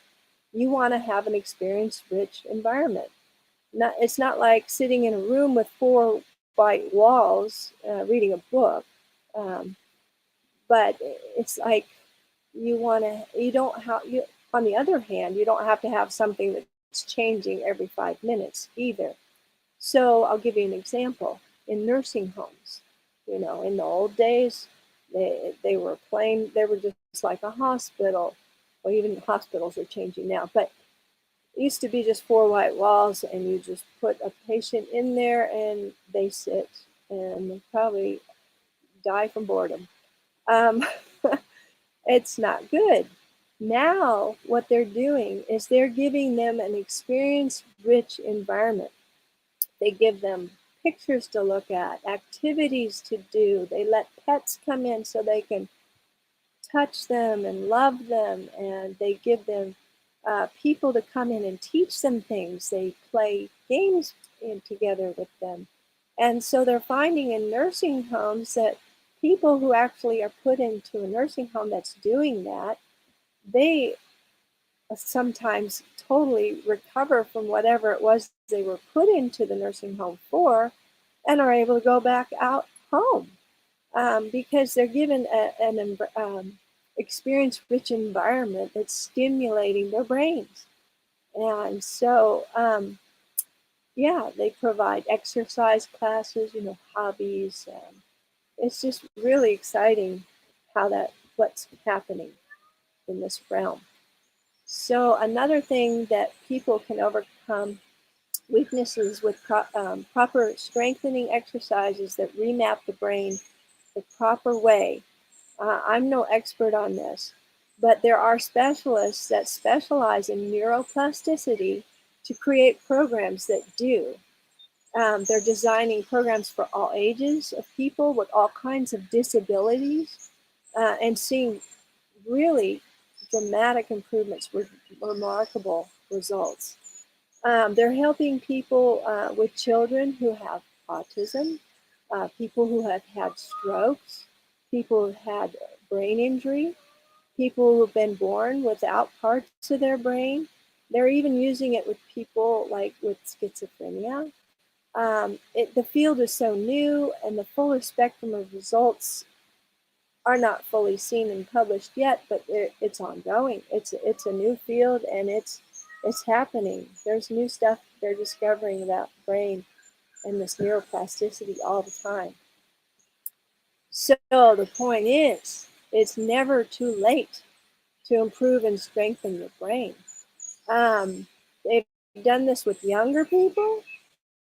you want to have an experience-rich environment. It's not like sitting in a room with 4 white walls reading a book, but it's like on the other hand, you don't have to have something that's changing every 5 minutes either. So I'll give you an example. In nursing homes, in the old days, they were just like a hospital. Well, even hospitals are changing now, but it used to be just 4 white walls, and you just put a patient in there and they sit and they probably die from boredom. It's not good. Now, what they're doing is they're giving them an experience-rich environment. They give them pictures to look at, activities to do. They let pets come in so they can touch them and love them, and they give them people to come in and teach them things. They play games together with them. And so they're finding in nursing homes that people who actually are put into a nursing home that's doing that, they sometimes totally recover from whatever it was they were put into the nursing home for, and are able to go back out home because they're given an experience-rich environment that's stimulating their brains. And so, yeah, they provide exercise classes, hobbies. It's just really exciting what's happening in this realm. So another thing that people can overcome weaknesses with proper strengthening exercises that remap the brain the proper way. I'm no expert on this, but there are specialists that specialize in neuroplasticity to create programs that do. They're designing programs for all ages of people with all kinds of disabilities and seeing really dramatic improvements with remarkable results. They're helping people with children who have autism, people who have had strokes, people who've had brain injury, people who've been born without parts of their brain. They're even using it with people like with schizophrenia. The field is so new, and the fuller spectrum of results are not fully seen and published yet, but it's ongoing. It's a new field, and it's happening. There's new stuff they're discovering about the brain and this neuroplasticity all the time. So the point is, it's never too late to improve and strengthen your brain. They've done this with younger people,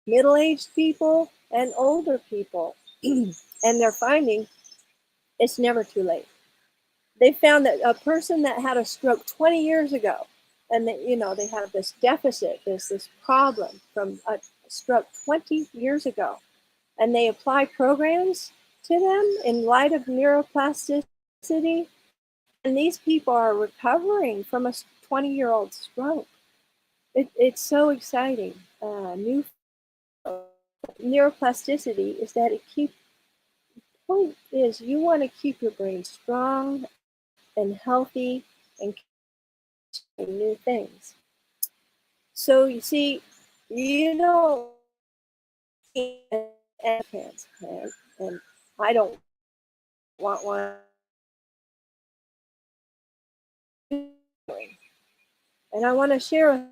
middle-aged people, and older people, and they're finding it's never too late. They found that a person that had a stroke 20 years ago, and that, they have this deficit, this problem from a stroke 20 years ago, and they apply programs to them in light of neuroplasticity, and these people are recovering from a 20-year-old stroke. It's so exciting. New neuroplasticity is that the point is you want to keep your brain strong and healthy and new things. So you see, you don't transplant, and I don't want one. And I want to share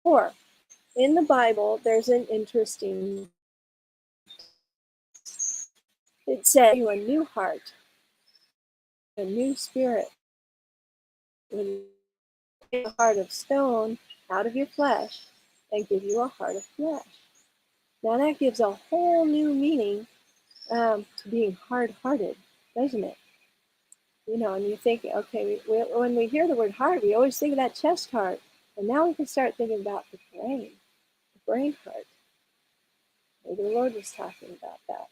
more. In the Bible, there's an interesting. It says you a new heart, a new spirit, a heart of stone out of your flesh, and give you a heart of flesh. Now that gives a whole new meaning to being hard-hearted, doesn't it? And you think, okay, when we hear the word heart, we always think of that chest heart, and now we can start thinking about the brain heart. Maybe the Lord was talking about that.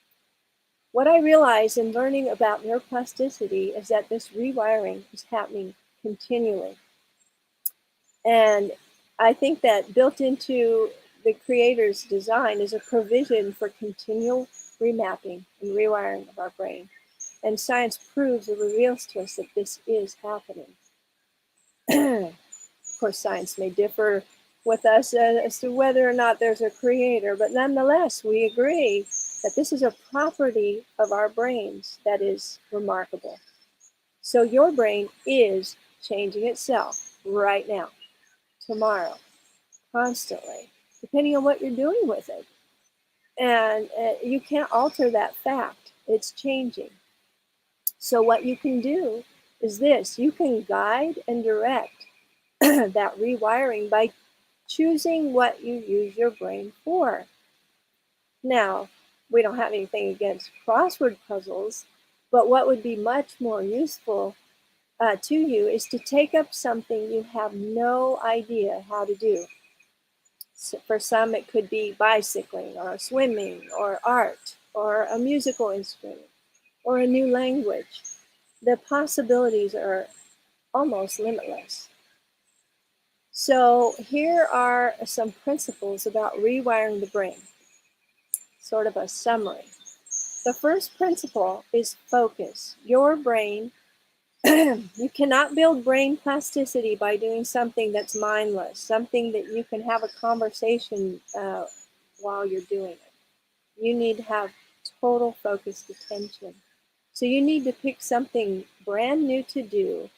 What I realized in learning about neuroplasticity is that this rewiring is happening continually. And I think that built into the creator's design is a provision for continual remapping and rewiring of our brain. And science proves and reveals to us that this is happening. Of course, science may differ with us as to whether or not there's a creator, but nonetheless, we agree that this is a property of our brains that is remarkable. So your brain is changing itself right now, tomorrow, constantly, depending on what you're doing with it. And you can't alter that fact. It's changing. So what you can do is this. You can guide and direct that rewiring by choosing what you use your brain for. Now, we don't have anything against crossword puzzles, but what would be much more useful to you is to take up something you have no idea how to do. So for some, it could be bicycling or swimming or art or a musical instrument or a new language. The possibilities are almost limitless. So here are some principles about rewiring the brain, sort of a summary. The first principle is focus. Your brain, you cannot build brain plasticity by doing something that's mindless, something that you can have a conversation while you're doing it. You need to have total focused attention. So you need to pick something brand new to do,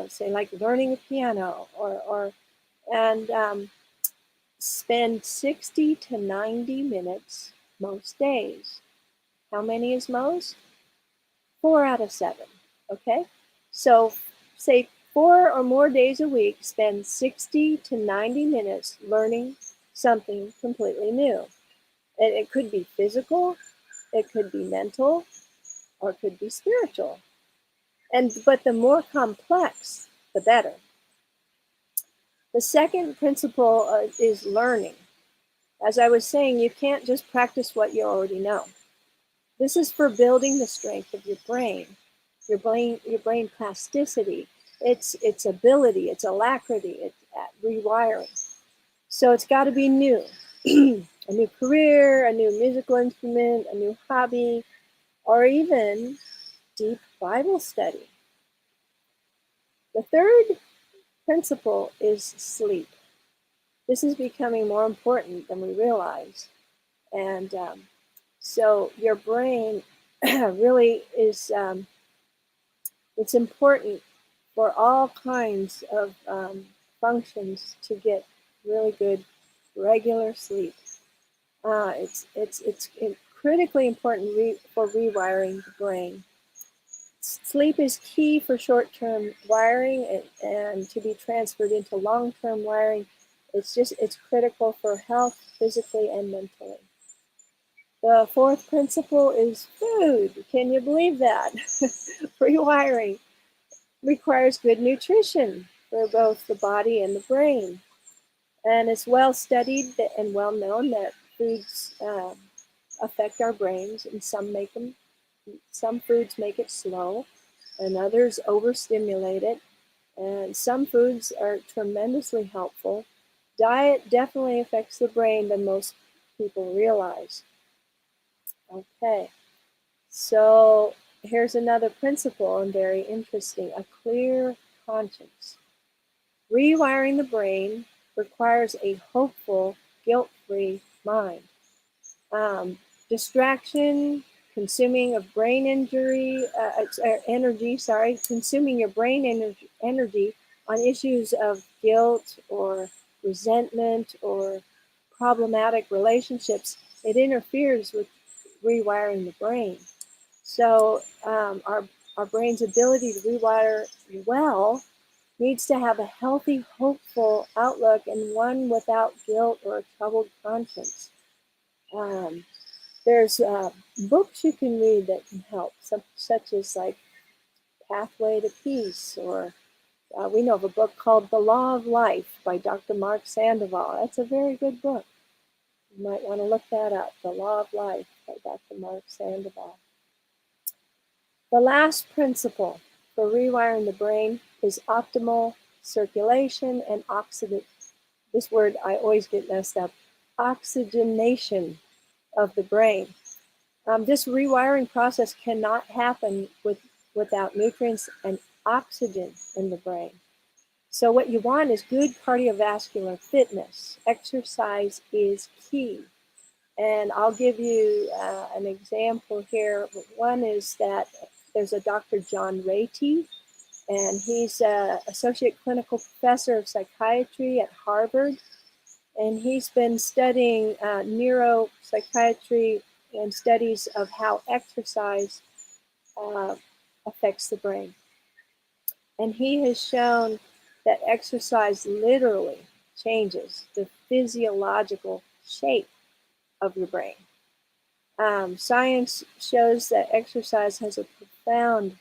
say like learning a piano, and spend 60 to 90 minutes most days. How many is most? 4 out of 7. Okay, so say 4 or more days a week, spend 60 to 90 minutes learning something completely new. And it could be physical, it could be mental, or it could be spiritual. But the more complex, the better. The second principle is learning. As I was saying, you can't just practice what you already know. This is for building the strength of your brain plasticity, its ability, its alacrity, its rewiring. So it's got to be new. A new career, a new musical instrument, a new hobby, or even deep Bible study. The third principle is sleep. This is becoming more important than we realize. And so your brain really is, it's important for all kinds of functions to get really good regular sleep. It's critically important for rewiring the brain. Sleep is key for short-term wiring and to be transferred into long-term wiring. It's critical for health physically and mentally. The fourth principle is food. Can you believe that? Rewiring requires good nutrition for both the body and the brain. And it's well studied and well known that foods affect our brains, and some foods make it slow, and others overstimulate it. And some foods are tremendously helpful. Diet definitely affects the brain than most people realize. Okay, so here's another principle and very interesting: a clear conscience. Rewiring the brain requires a hopeful, guilt-free mind. Distraction, consuming of brain consuming your brain energy on issues of guilt or resentment or problematic relationships, it interferes with rewiring the brain. So our brain's ability to rewire well needs to have a healthy, hopeful outlook and one without guilt or a troubled conscience. There's books you can read that can help, such as like Pathway to Peace, or we know of a book called The Law of Life by Dr. Mark Sandoval. That's a very good book. You might want to look that up, The Law of Life by Dr. Mark Sandoval. The last principle for rewiring the brain is optimal circulation and this word I always get messed up, oxygenation of the brain. This rewiring process cannot happen without nutrients and oxygen in the brain. So what you want is good cardiovascular fitness. Exercise is key. And I'll give you an example here. One is that there's a Dr. John Ratey, and he's an associate clinical professor of psychiatry at Harvard. And he's been studying neuropsychiatry and studies of how exercise affects the brain. And he has shown that exercise literally changes the physiological shape of your brain. Science shows that exercise has a profound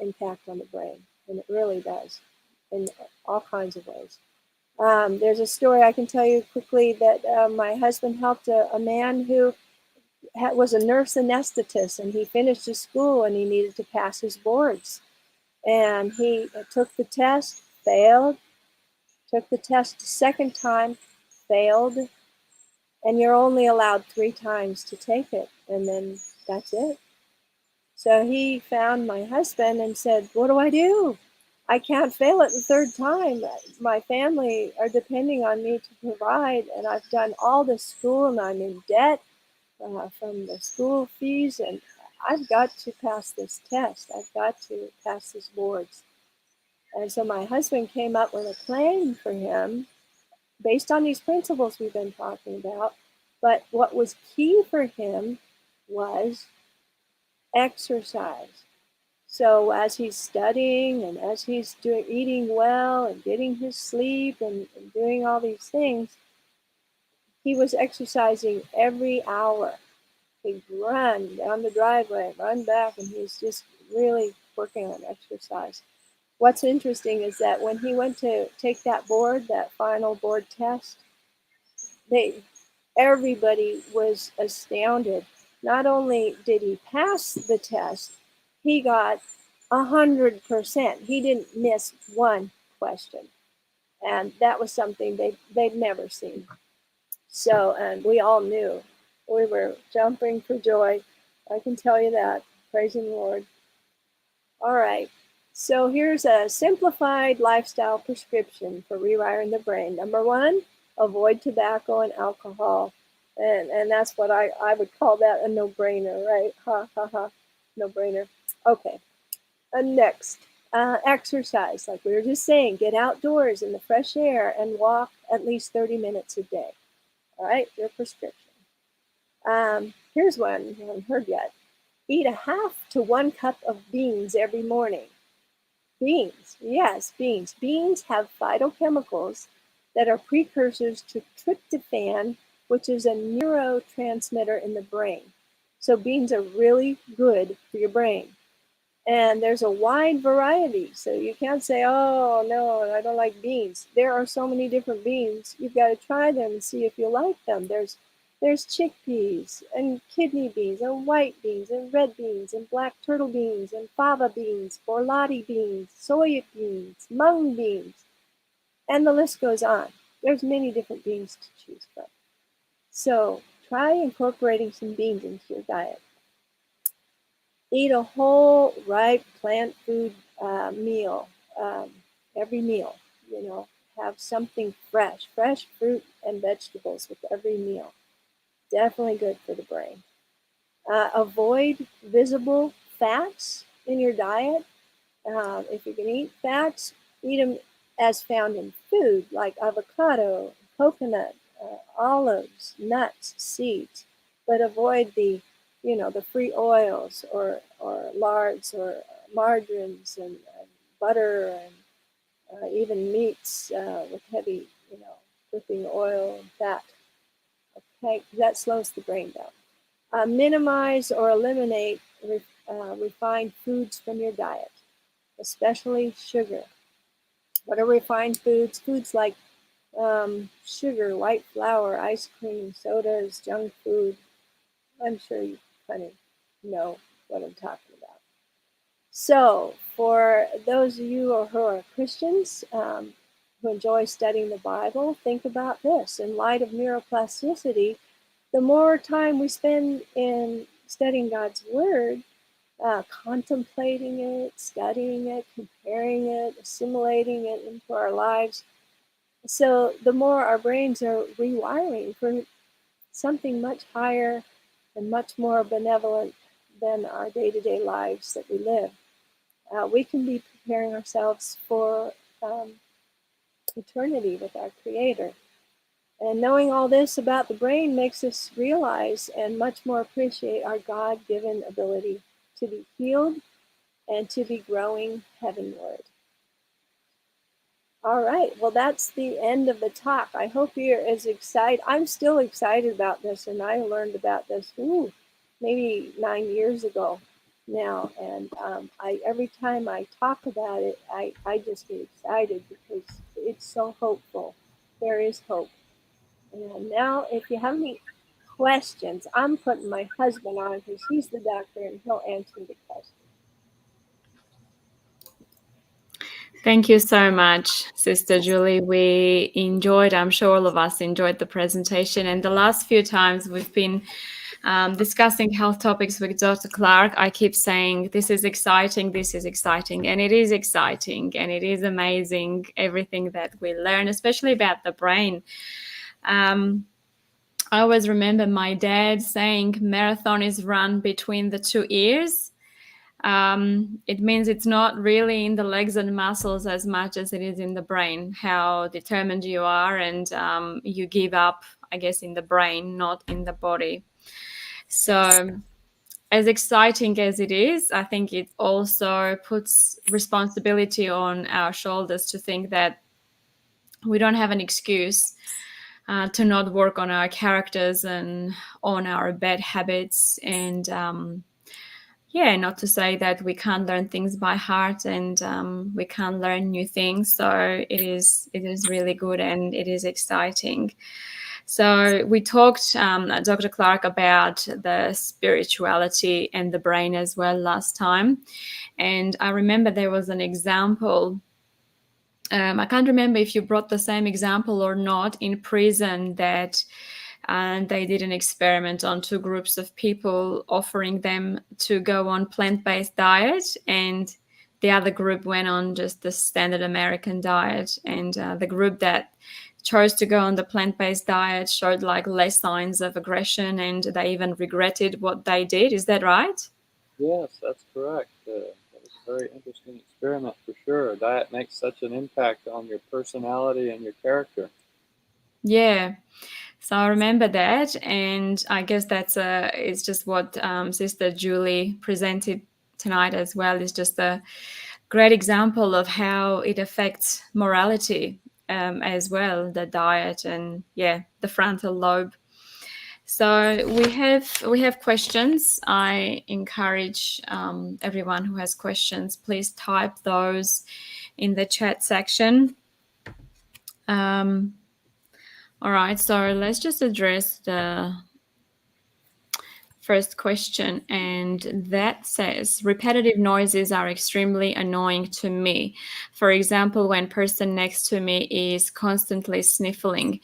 impact on the brain, and it really does in all kinds of ways. There's a story I can tell you quickly that my husband helped a man who was a nurse anesthetist, and he finished his school and he needed to pass his boards. And he took the test, failed, took the test a second time, failed, and you're only allowed 3 times to take it, and then that's it. So he found my husband and said, "What do I do? I can't fail it the 3rd time. My family are depending on me to provide, and I've done all this school, and I'm in debt from the school fees, and I've got to pass this test. I've got to pass this boards." And so my husband came up with a plan for him based on these principles we've been talking about. But what was key for him was exercise. So as he's studying and as he's eating well and getting his sleep and doing all these things, he was exercising every hour. He'd run down the driveway, run back, and he's just really working on exercise. What's interesting is that when he went to take that board, that final board test, they everybody was astounded. Not only did he pass the test, he got 100%. He didn't miss one question, and that was something they'd never seen. So, and we all knew, we were jumping for joy. I can tell you that. Praising the Lord. All right. So here's a simplified lifestyle prescription for rewiring the brain. Number one, avoid tobacco and alcohol. And that's what I would call that a no-brainer, right? Ha, ha, ha. No-brainer. Okay. And next, exercise. Like we were just saying, get outdoors in the fresh air and walk at least 30 minutes a day. All right, your prescription. Here's one you haven't heard yet. Eat a half to 1 cup of beans every morning. Beans, yes, beans. Beans have phytochemicals that are precursors to tryptophan, which is a neurotransmitter in the brain. So beans are really good for your brain. And there's a wide variety. So you can't say, oh, no, I don't like beans. There are so many different beans. You've got to try them and see if you like them. There's chickpeas and kidney beans and white beans and red beans and black turtle beans and fava beans, borlotti beans, soya beans, mung beans, and the list goes on. There's many different beans to choose from. So try incorporating some beans into your diet. Eat a whole, ripe plant food meal, every meal, have something fresh fruit and vegetables with every meal. Definitely good for the brain. Avoid visible fats in your diet. If you can eat fats, eat them as found in food, like avocado, coconut, olives, nuts, seeds, but avoid the free oils or lards or margarines and butter and even meats with heavy, cooking oil and fat. Okay, that slows the brain down. Minimize or eliminate refined foods from your diet, especially sugar. What are refined foods? Foods like sugar, white flour, ice cream, sodas, junk food. I'm sure you kind of know what I'm talking about. So, for those of you who are Christians who enjoy studying the Bible, think about this. In light of neuroplasticity, the more time we spend in studying God's Word, contemplating it, studying it, comparing it, assimilating it into our lives, so the more our brains are rewiring for something much higher and much more benevolent than our day-to-day lives that we live. We can be preparing ourselves for eternity with our Creator. And knowing all this about the brain makes us realize and much more appreciate our God-given ability to be healed and to be growing heavenward. All right, well, that's the end of the talk. I hope you're as excited. I'm still excited about this, and I learned about this maybe 9 years ago now. And every time I talk about it, I just get excited because it's so hopeful. There is hope. And now, if you have any questions, I'm putting my husband on because he's the doctor and he'll answer the questions. Thank you so much, Sister Julie. We enjoyed, I'm sure all of us enjoyed the presentation. And the last few times we've been discussing health topics with Dr. Clark, I keep saying, this is exciting, and it is exciting, and it is amazing, everything that we learn, especially about the brain. I always remember my dad saying marathon is run between the 2 ears. It means it's not really in the legs and muscles as much as it is in the brain, how determined you are, and you give up, I guess, in the brain, not in the body. So as exciting as it is, I think it also puts responsibility on our shoulders to think that we don't have an excuse to not work on our characters and on our bad habits. And yeah, not to say that we can't learn things by heart and we can't learn new things. So it is really good and it is exciting. So we talked, Dr. Clark, about the spirituality and the brain as well last time. And I remember there was an example. I can't remember if you brought the same example or not in prison that they did an experiment on two groups of people, offering them to go on plant-based diet, and the other group went on just the standard American diet. And the group that chose to go on the plant-based diet showed like less signs of aggression, and they even regretted what they did. Is that right? Yes, that's correct. That was a very interesting experiment for sure. Diet makes such an impact on your personality and your character. Yeah. So I remember that, and I guess it's just what Sister Julie presented tonight as well. Is just a great example of how it affects morality as well, the diet and yeah, the frontal lobe. So we have questions. I encourage everyone who has questions, please type those in the chat section. All right, so let's just address the first question, and that says repetitive noises are extremely annoying to me. For example, when person next to me is constantly sniffling,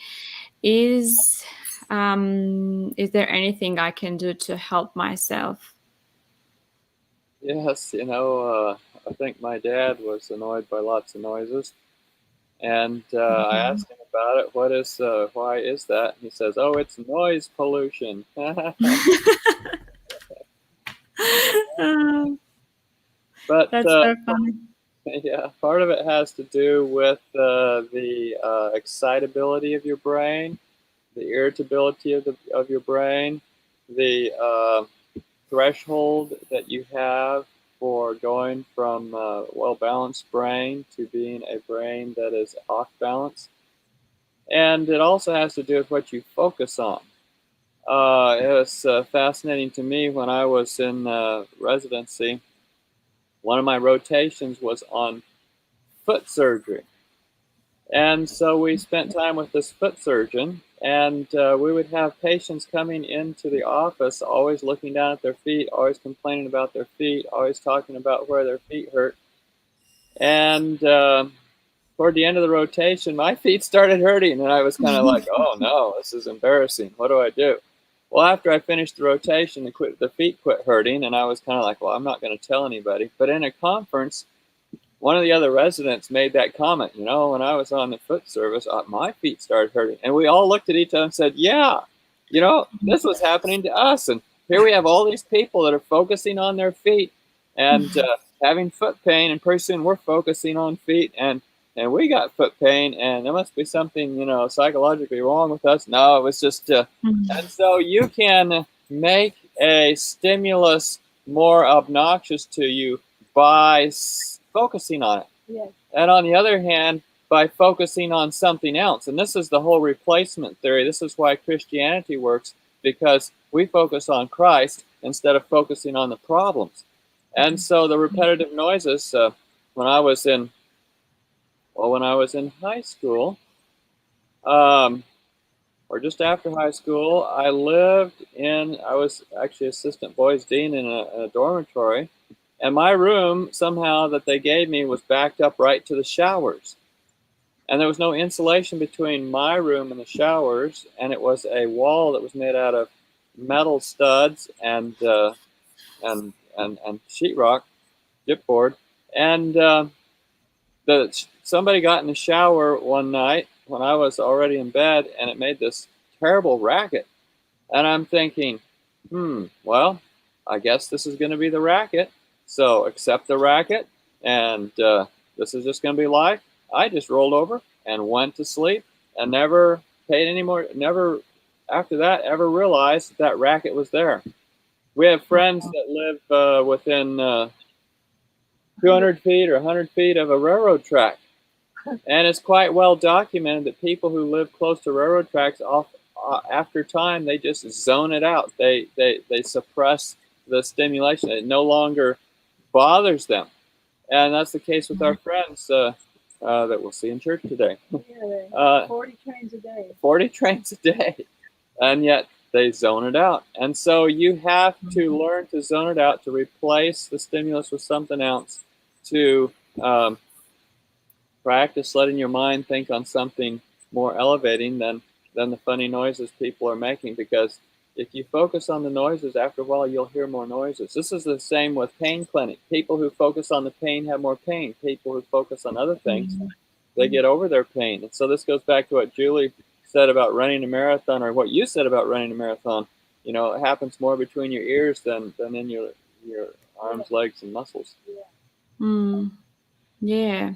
is there anything I can do to help myself? Yes, I think my dad was annoyed by lots of noises. And I asked him about it. Why is that? He says, "Oh, it's noise pollution." But That's so funny. yeah, part of it has to do with the excitability of your brain, the irritability of your brain, the threshold that you have for going from a well-balanced brain to being a brain that is off balance. And it also has to do with what you focus on. It was fascinating to me when I was in residency. One of my rotations was on foot surgery. And so we spent time with this foot surgeon, and we would have patients coming into the office always looking down at their feet, always complaining about their feet, always talking about where their feet hurt. And toward the end of the rotation, my feet started hurting, and I was kind of like, "Oh no, this is embarrassing. What do I do?" Well, after I finished the rotation, the feet quit hurting, and I was kind of like, "Well, I'm not going to tell anybody." But in a conference, one of the other residents made that comment. When I was on the foot service, my feet started hurting, and we all looked at each other and said, "Yeah, this was happening to us." And here we have all these people that are focusing on their feet and having foot pain, and pretty soon we're focusing on feet, and we got foot pain, and there must be something, psychologically wrong with us. No, it was just, and so you can make a stimulus more obnoxious to you by focusing on it. Yes. And on the other hand, by focusing on something else. And this is the whole replacement theory. This is why Christianity works, because we focus on Christ instead of focusing on the problems. And so the repetitive noises, when I was in high school, or just after high school, I was actually assistant boys dean in a dormitory, and my room somehow that they gave me was backed up right to the showers. And there was no insulation between my room and the showers, and it was a wall that was made out of metal studs and sheetrock, gypboard. And somebody got in the shower one night when I was already in bed, and it made this terrible racket. And I'm thinking, well, I guess this is going to be the racket. So accept the racket, and this is just going to be life. I just rolled over and went to sleep, and never after that ever realized that racket was there. We have friends that live within 200 feet or 100 feet of a railroad track. And it's quite well documented that people who live close to railroad tracks, after time, they just zone it out. They suppress the stimulation. It no longer bothers them. And that's the case with our friends that we'll see in church today. Yeah, 40 trains a day. 40 trains a day. And yet they zone it out. And so you have to learn to zone it out, to replace the stimulus with something else, to practice letting your mind think on something more elevating than the funny noises people are making. Because if you focus on the noises, after a while you'll hear more noises. This is the same with pain clinic. People who focus on the pain have more pain. People who focus on other things, they get over their pain. And so this goes back to what Julie said about running a marathon, or what you said about running a marathon. You know, it happens more between your ears than in your arms, legs, and muscles. Yeah.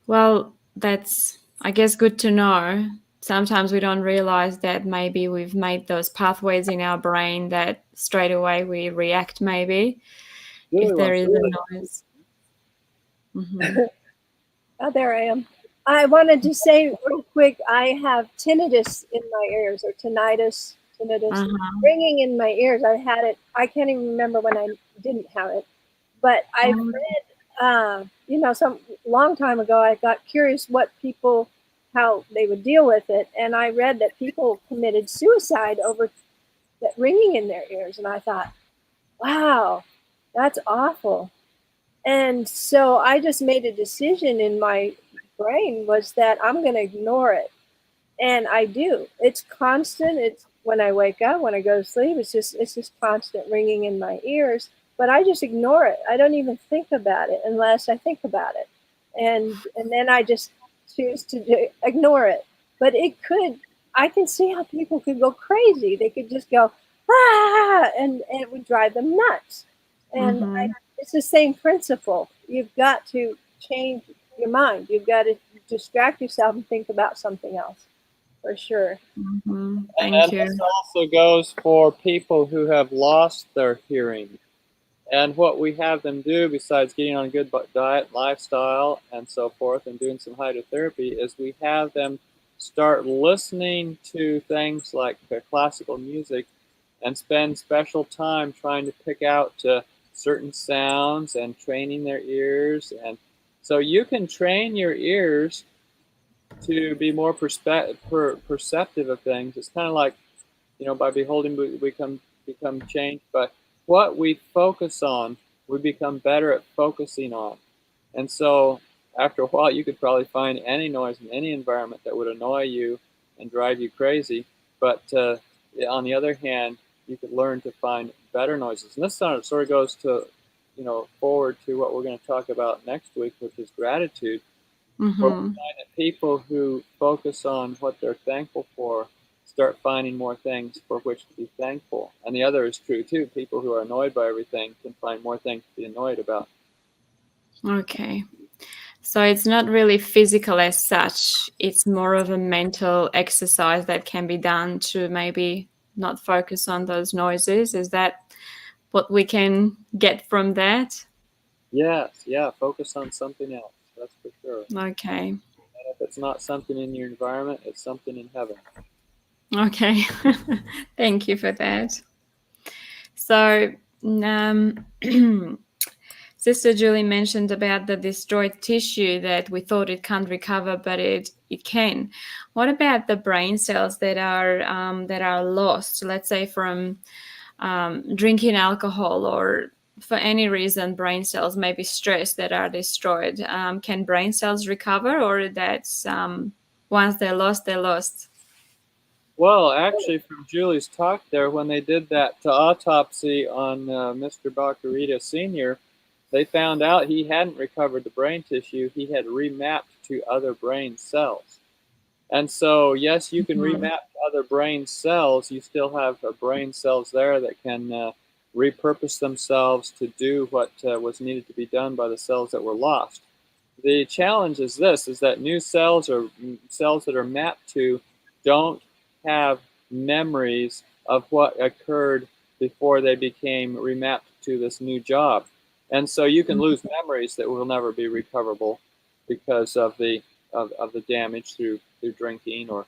Well, that's, I guess, good to know. Sometimes we don't realize that maybe we've made those pathways in our brain that straight away we react, maybe, if there is a noise. Oh, there I am. I wanted to say real quick, I have tinnitus in my ears, or tinnitus, ringing in my ears. I had it, I can't even remember when I didn't have it. But I've read, you know, some long time ago, I got curious what people, how they would deal with it. And I read that people committed suicide over that ringing in their ears. And I thought, wow, that's awful. And so I just made a decision in my brain, was that I'm going to ignore it. And I do. It's constant. It's when I wake up, when I go to sleep, it's just constant ringing in my ears. But I just ignore it. I don't even think about it unless I think about it. And then I just choose to ignore it. But I can see how people could go crazy. They could just go, ah, and it would drive them nuts. And it's the same principle. You've got to change your mind. You've got to distract yourself and think about something else, for sure. Thank you. This also goes for people who have lost their hearing. And what we have them do, besides getting on a good diet, lifestyle, and so forth, and doing some hydrotherapy, is we have them start listening to things like classical music and spend special time trying to pick out certain sounds and training their ears. And so you can train your ears to be more perceptive of things. It's kind of like, you know, by beholding we become changed. But what we focus on, we become better at focusing on. And so after a while, you could probably find any noise in any environment that would annoy you and drive you crazy. But on the other hand, you could learn to find better noises. And this sort of goes to, you know, forward to what we're going to talk about next week, which is gratitude. Where we find that people who focus on what they're thankful for start finding more things for which to be thankful. And the other is true too. People who are annoyed by everything can find more things to be annoyed about. Okay. So it's not really physical as such. It's more of a mental exercise that can be done to maybe not focus on those noises. Is that what we can get from that? Yes, yeah, focus on something else. That's for sure. Okay. And if it's not something in your environment, it's something in heaven. Okay. Thank you for that. So, Sister Julie mentioned about the destroyed tissue that we thought it can't recover, but it can. What about the brain cells that are lost? Let's say from drinking alcohol, or for any reason, brain cells may be stressed that are destroyed. Can brain cells recover, or that's once they're lost, they're lost? Well, actually, from Julie's talk there, when they did that autopsy on Mr. Bacarita Sr., they found out he hadn't recovered the brain tissue. He had remapped to other brain cells. And so, yes, you can remap to other brain cells. You still have brain cells there that can repurpose themselves to do what was needed to be done by the cells that were lost. The challenge is this, is that new cells, or cells that are mapped to, don't have memories of what occurred before they became remapped to this new job. And so you can lose memories that will never be recoverable because of the damage through drinking or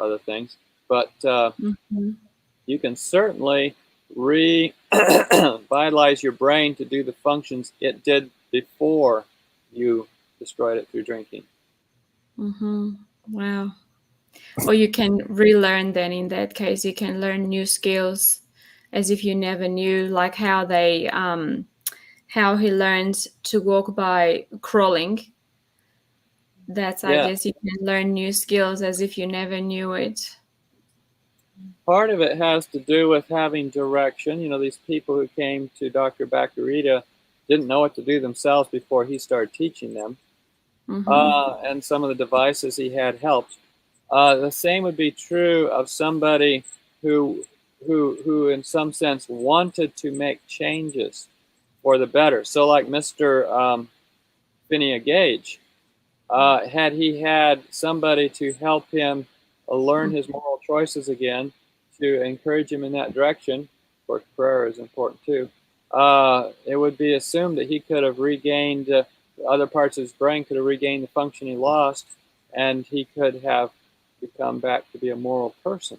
other things. But you can certainly revitalize your brain to do the functions it did before you destroyed it through drinking. Wow. Or you can relearn then in that case. You can learn new skills as if you never knew, like how how he learned to walk by crawling. That's, I Yeah, guess, you can learn new skills as if you never knew it. part of it has to do with having direction. You know, these people who came to Dr. Bacarita didn't know what to do themselves before he started teaching them. And some of the devices he had helped. The same would be true of somebody who, who in some sense wanted to make changes for the better. So, like Mr. Phineas Gage, had he had somebody to help him learn his moral choices again, to encourage him in that direction, of course, prayer is important too. It would be assumed that he could have regained other parts of his brain, could have regained the function he lost, and he could have become back to be a moral person.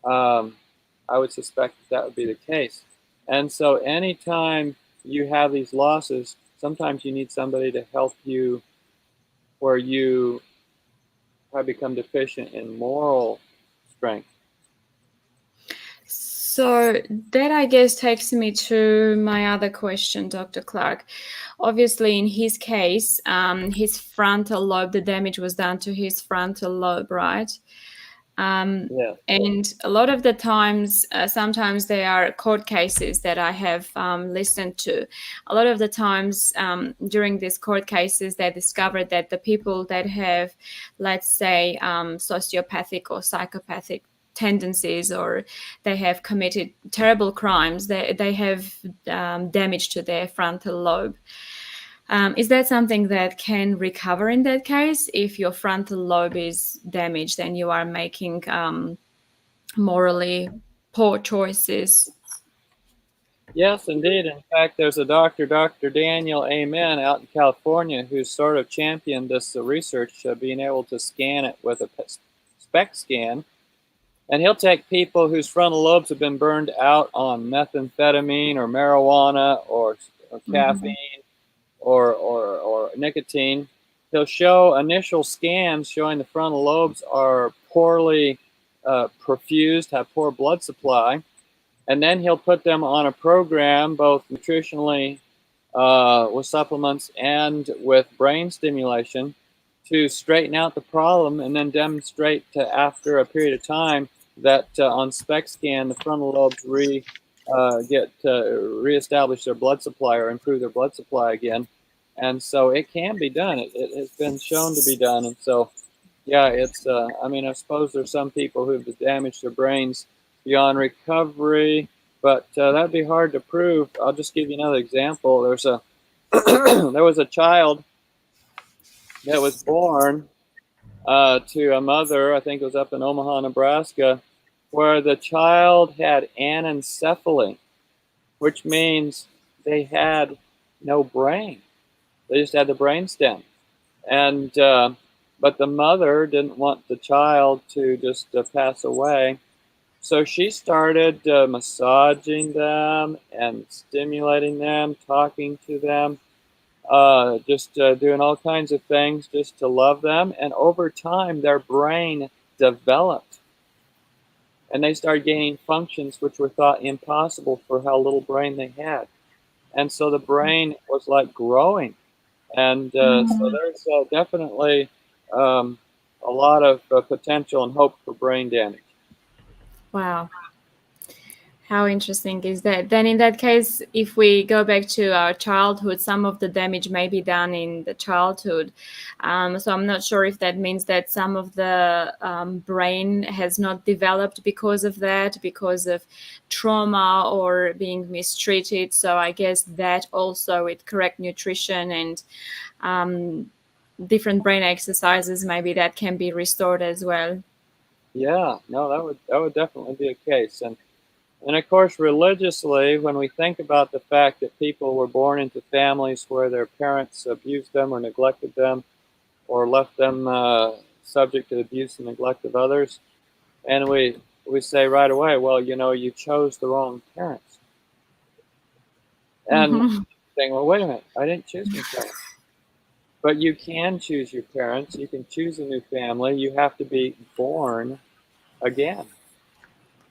I would suspect that would be the case. And so, anytime you have these losses, sometimes you need somebody to help you where you have become deficient in moral strength. So that, I guess, takes me to my other question, Dr. Clark. Obviously, in his case, his frontal lobe, the damage was done to his frontal lobe, right? Yeah. And a lot of the times, sometimes there are court cases that I have listened to. A lot of the times during these court cases, they discovered that the people that have, let's say, sociopathic or psychopathic tendencies, or they have committed terrible crimes, they have damage to their frontal lobe. Is that something that can recover in that case? If your frontal lobe is damaged and you are making morally poor choices? Yes, indeed. In fact, there's a doctor, Dr. Daniel Amen, out in California, who's sort of championed this research, being able to scan it with a SPECT scan. And he'll take people whose frontal lobes have been burned out on methamphetamine or marijuana or caffeine or nicotine. He'll show initial scans showing the frontal lobes are poorly perfused, have poor blood supply. And then he'll put them on a program, both nutritionally with supplements and with brain stimulation, to straighten out the problem, and then demonstrate after a period of time that on SPECT scan the frontal lobes reestablish their blood supply or improve their blood supply again. And so it can be done. It has been shown to be done. And so, yeah, it's. I mean, I suppose there's some people who've damaged their brains beyond recovery, but that'd be hard to prove. I'll just give you another example. There's a there was a child that was born to a mother, I think it was up in Omaha, Nebraska, where the child had anencephaly, which means they had no brain. They just had the brain stem. And but the mother didn't want the child to just pass away. So she started massaging them and stimulating them, talking to them, just doing all kinds of things just to love them. And over time, their brain developed. And they started gaining functions which were thought impossible for how little brain they had. And so the brain was like growing. And so there's definitely a lot of potential and hope for brain damage. Wow. How interesting is that? Then in that case, if we go back to our childhood, some of the damage may be done in the childhood. So I'm not sure if that means that some of the brain has not developed because of that, because of trauma or being mistreated. So I guess that also with correct nutrition and different brain exercises, maybe that can be restored as well. Yeah, no, that would definitely be a case. And And of course, religiously, when we think about the fact that people were born into families where their parents abused them or neglected them or left them subject to abuse and neglect of others, and we say right away, well, you chose the wrong parents. And Mm-hmm. saying, well, wait a minute, I didn't choose my parents. But you can choose your parents. You can choose a new family. You have to be born again.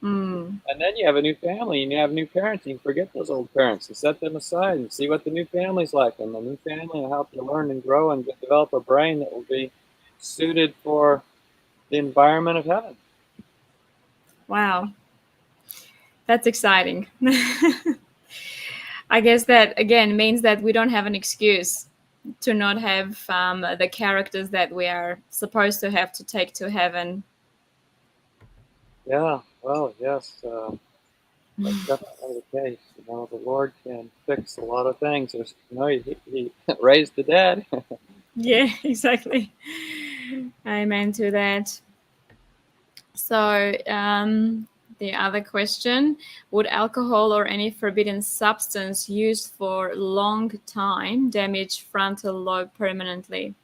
Mm. And then you have a new family and you have new parents. And you forget those old parents and set them aside and see what the new family's like. And the new family will help you learn and grow and develop a brain that will be suited for the environment of heaven. Wow, that's exciting. I guess that again means that we don't have an excuse to not have the characters that we are supposed to have to take to heaven. Yeah, well, yes, that's definitely the case. The Lord can fix a lot of things. He raised the dead. Yeah, exactly. Amen to that. So, the other question, would alcohol or any forbidden substance used for long time damage frontal lobe permanently?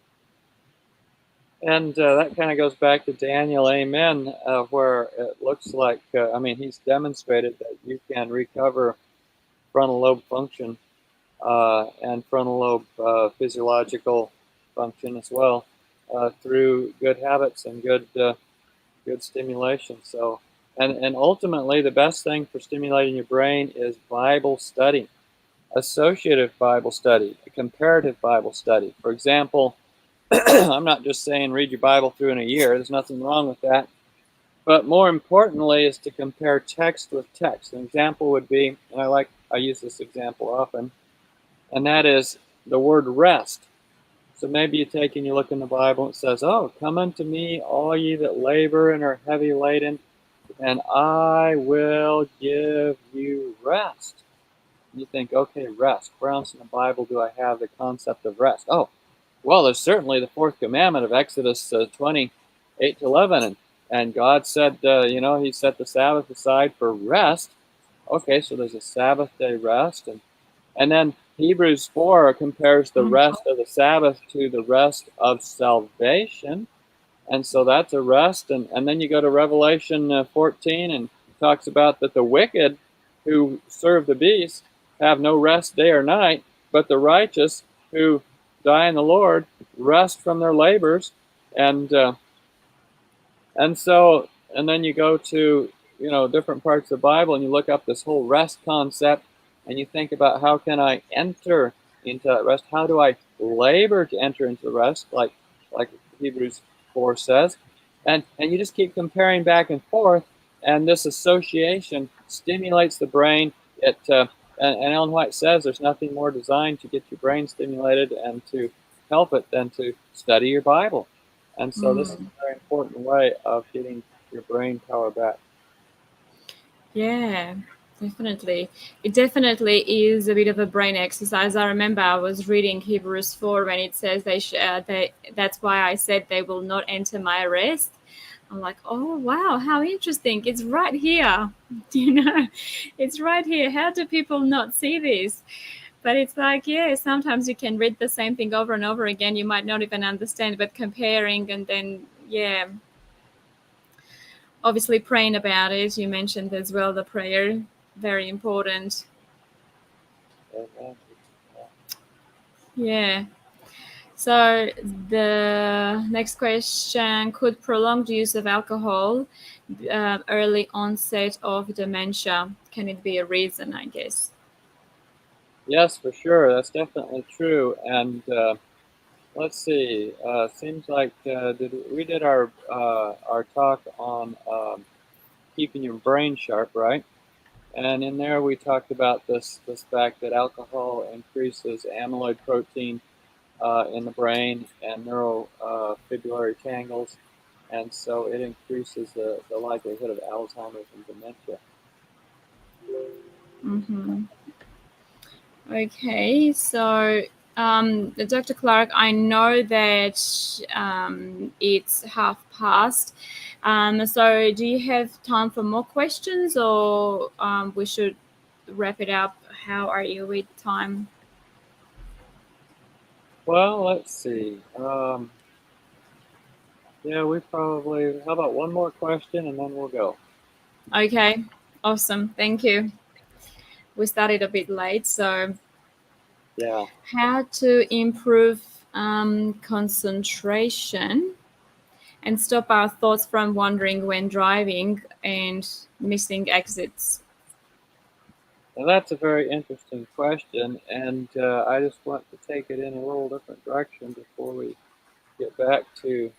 And that kind of goes back to Daniel, amen, where it looks like, he's demonstrated that you can recover frontal lobe function and frontal lobe physiological function as well through good habits and good stimulation. So, and ultimately, the best thing for stimulating your brain is Bible study, associative Bible study, comparative Bible study. For example, I'm not just saying read your Bible through in a year. There's nothing wrong with that. But more importantly is to compare text with text. An example would be, and I use this example often, and that is the word rest. So maybe you take and you look in the Bible and it says, "Oh, come unto me, all ye that labor and are heavy laden, and I will give you rest." And you think, okay, rest. Where else in the Bible do I have the concept of rest? Oh, well, there's certainly the fourth commandment of Exodus 20:8-11, and God said, He set the Sabbath aside for rest. Okay, so there's a Sabbath day rest, and then Hebrews 4 compares the Mm. rest of the Sabbath to the rest of salvation. And so that's a rest. And then you go to Revelation 14 and talks about that the wicked who serve the beast have no rest day or night, but the righteous who die in the Lord rest from their labors. And and so, and then you go to, different parts of the Bible and you look up this whole rest concept and you think about how can I enter into that rest? How do I labor to enter into the rest? Like Hebrews 4 says. And you just keep comparing back and forth, and this association stimulates the brain. And Ellen White says there's nothing more designed to get your brain stimulated and to help it than to study your Bible. And so this is Mm. a very important way of getting your brain power back. Yeah, definitely. It definitely is a bit of a brain exercise. I remember I was reading Hebrews 4 when it says that's why I said they will not enter my rest. I'm like, oh, wow, how interesting. It's right here. You know, it's right here. How do people not see this? But it's like, yeah, sometimes you can read the same thing over and over again. You might not even understand, but comparing and then, yeah, obviously praying about it. You mentioned as well the prayer, very important. Amen. Yeah. So the next question, could prolonged use of alcohol, early onset of dementia, can it be a reason, I guess? Yes, for sure. That's definitely true. And let's see. Seems like we did our talk on keeping your brain sharp, right? And in there we talked about this fact that alcohol increases amyloid protein in the brain and neurofibrillary tangles, and so it increases the likelihood of Alzheimer's and dementia. Mm-hmm. Okay, so Dr. Clark, I know that it's past. So do you have time for more questions, or we should wrap it up? How are you with time? Well, let's see. Yeah, we probably. How about one more question and then we'll go? Okay, awesome. Thank you. We started a bit late, so Yeah. how to improve concentration and stop our thoughts from wandering when driving and missing exits. Now that's a very interesting question, and I just want to take it in a little different direction before we get back to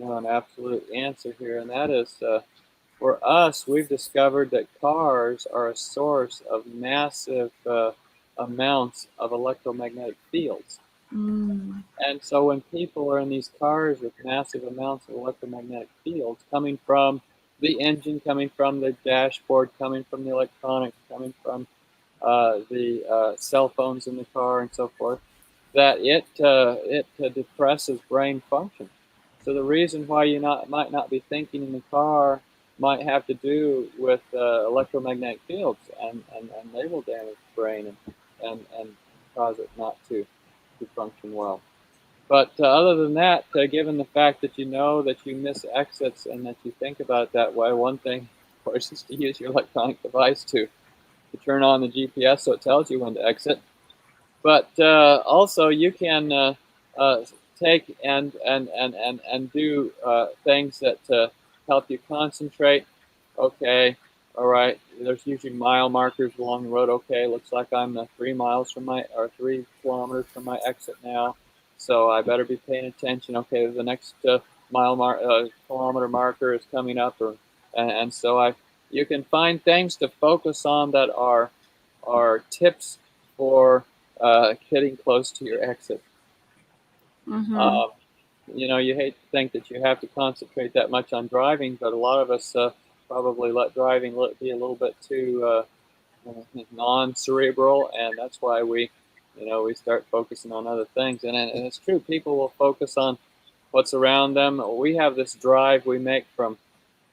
an absolute answer here, and that is for us, we've discovered that cars are a source of massive amounts of electromagnetic fields. Mm. And so when people are in these cars with massive amounts of electromagnetic fields coming from the engine, coming from the dashboard, coming from the electronics, coming from the cell phones in the car and so forth, that it depresses brain function. So the reason why you might not be thinking in the car might have to do with electromagnetic fields, and they will damage the brain and cause it not to function well. But other than that, given the fact that you know that you miss exits and that you think about it that way, one thing, of course, is to use your electronic device to turn on the GPS so it tells you when to exit. But also, you can uh, take and do things that help you concentrate. Okay, all right. There's usually mile markers along the road. Okay, looks like I'm 3 miles from my or 3 kilometers from my exit now, so I better be paying attention. Okay, the next kilometer marker is coming up, and so you can find things to focus on that are tips for getting close to your exit. Mm-hmm. Uh, you hate to think that you have to concentrate that much on driving, but a lot of us probably let driving be a little bit too non-cerebral, and that's why we start focusing on other things. And it's true, people will focus on what's around them. We have this drive we make from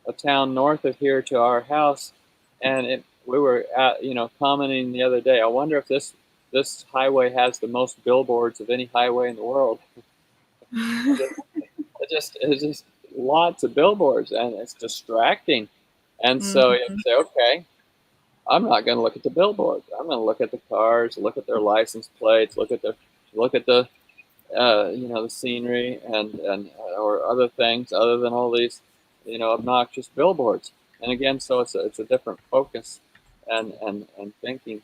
a town north of here to our house, and we were commenting the other day. I wonder if this highway has the most billboards of any highway in the world. It's just lots of billboards, and it's distracting. And so you Mm-hmm. say, okay, I'm not going to look at the billboards. I'm going to look at the cars, look at their license plates, look at the scenery and or other things other than all these obnoxious billboards. And again, so it's a different focus and thinking.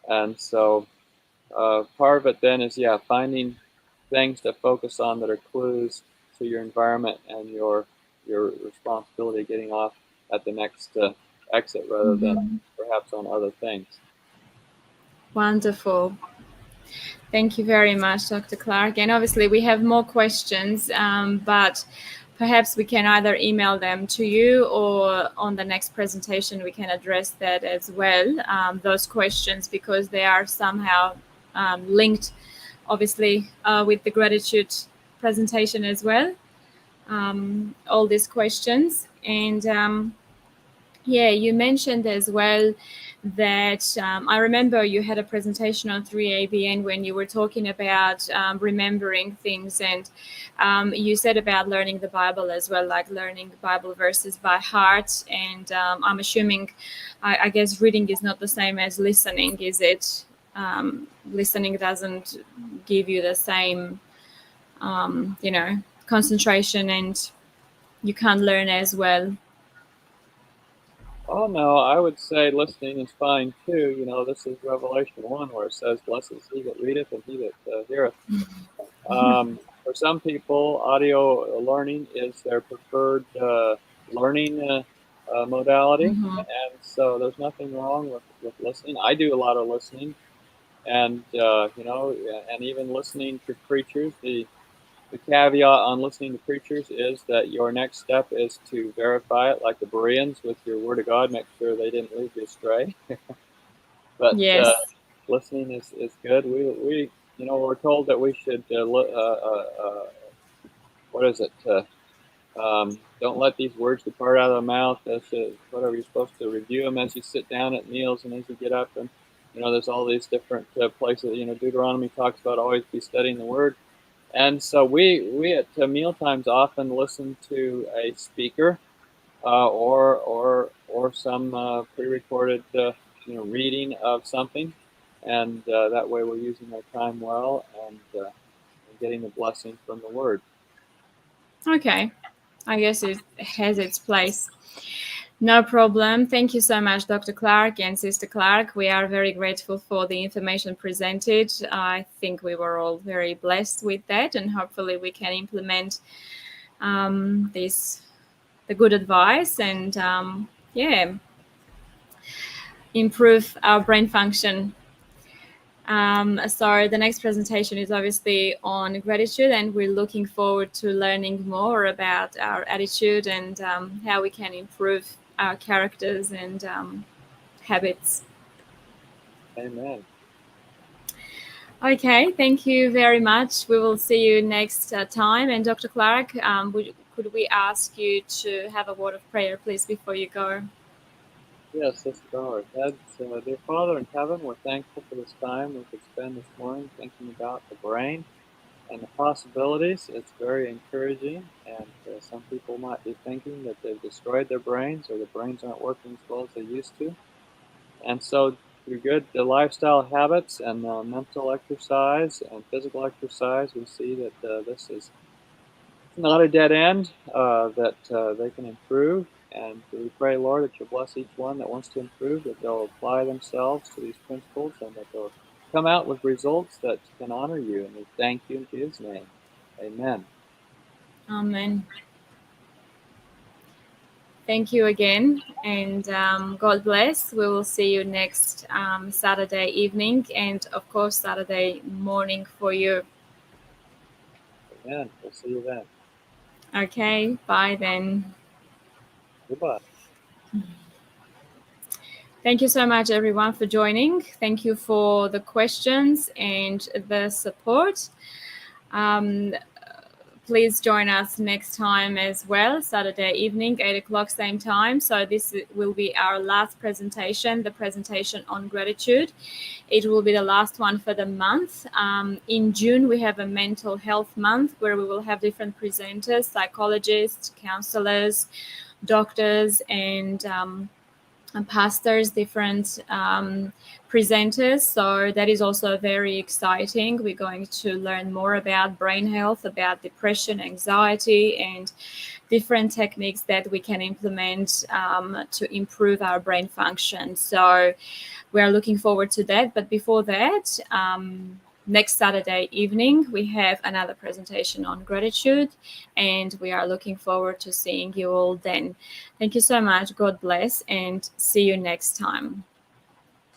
And so part of it then is finding things to focus on that are clues to your environment and your responsibility of getting off at the next exit rather than Mm-hmm. perhaps on other things. Wonderful. Thank you very much, Dr. Clark. And obviously, we have more questions, but perhaps we can either email them to you, or on the next presentation, we can address that as well, those questions, because they are somehow linked, obviously, with the gratitude presentation as well. All these questions. And yeah, you mentioned as well that I remember you had a presentation on 3ABN when you were talking about remembering things, and you said about learning the Bible as well, like learning Bible verses by heart. And I'm assuming, I guess, reading is not the same as listening, is it? Listening doesn't give you the same, concentration, and you can't learn as well. Oh no, I would say listening is fine too. This is Revelation 1 where it says, "Blessed is he that readeth and he that heareth." For some people, audio learning is their preferred learning modality, Mm-hmm. and so there's nothing wrong with listening. I do a lot of listening, and and even listening to preachers. The caveat on listening to preachers is that your next step is to verify it, like the Bereans, with your Word of God. Make sure they didn't lead you astray. But Yes. listening is good. We we're told that we should what is it? Don't let these words depart out of the mouth. Whatever, you're supposed to review them as you sit down at meals and as you get up. And there's all these different places. Deuteronomy talks about always be studying the Word. And so we at meal times often listen to a speaker or some pre-recorded reading of something, and that way we're using our time well and getting the blessing from the Word. Okay, I guess it has its place. No problem. Thank you so much, Dr. Clark and Sister Clark. We are very grateful for the information presented. I think we were all very blessed with that, and hopefully we can implement the good advice and improve our brain function. So the next presentation is obviously on gratitude, and we're looking forward to learning more about our attitude and how we can improve our characters and habits. Amen. Okay, thank you very much. We will see you next time. And Dr. Clark, could we ask you to have a word of prayer, please, before you go? Yes, let's bow our heads. Dear Father in heaven, we're thankful for this time we could spend this morning thinking about the brain and the possibilities. It's very encouraging, and some people might be thinking that they've destroyed their brains or the brains aren't working as well as they used to. And so through good lifestyle habits and mental exercise and physical exercise, we see that this is not a dead end, that they can improve. And we pray, Lord, that you'll bless each one that wants to improve, that they'll apply themselves to these principles, and that they'll come out with results that can honor you. And we thank you in Jesus' name. Amen. Amen. Thank you again, and God bless. We will see you next Saturday evening, and of course Saturday morning for you. Amen. We'll see you then. Okay, bye then. Goodbye. Thank you so much, everyone, for joining. Thank you for the questions and the support. Please join us next time as well, Saturday evening, 8 o'clock, same time. So this will be our last presentation, the presentation on gratitude. It will be the last one for the month. In June, we have a mental health month where we will have different presenters, psychologists, counselors, doctors, and pastors, different presenters. So that is also very exciting. We're going to learn more about brain health, about depression, anxiety, and different techniques that we can implement to improve our brain function. So we are looking forward to that. But before that, next Saturday evening, we have another presentation on gratitude, and we are looking forward to seeing you all then. Thank you so much. God bless, and see you next time.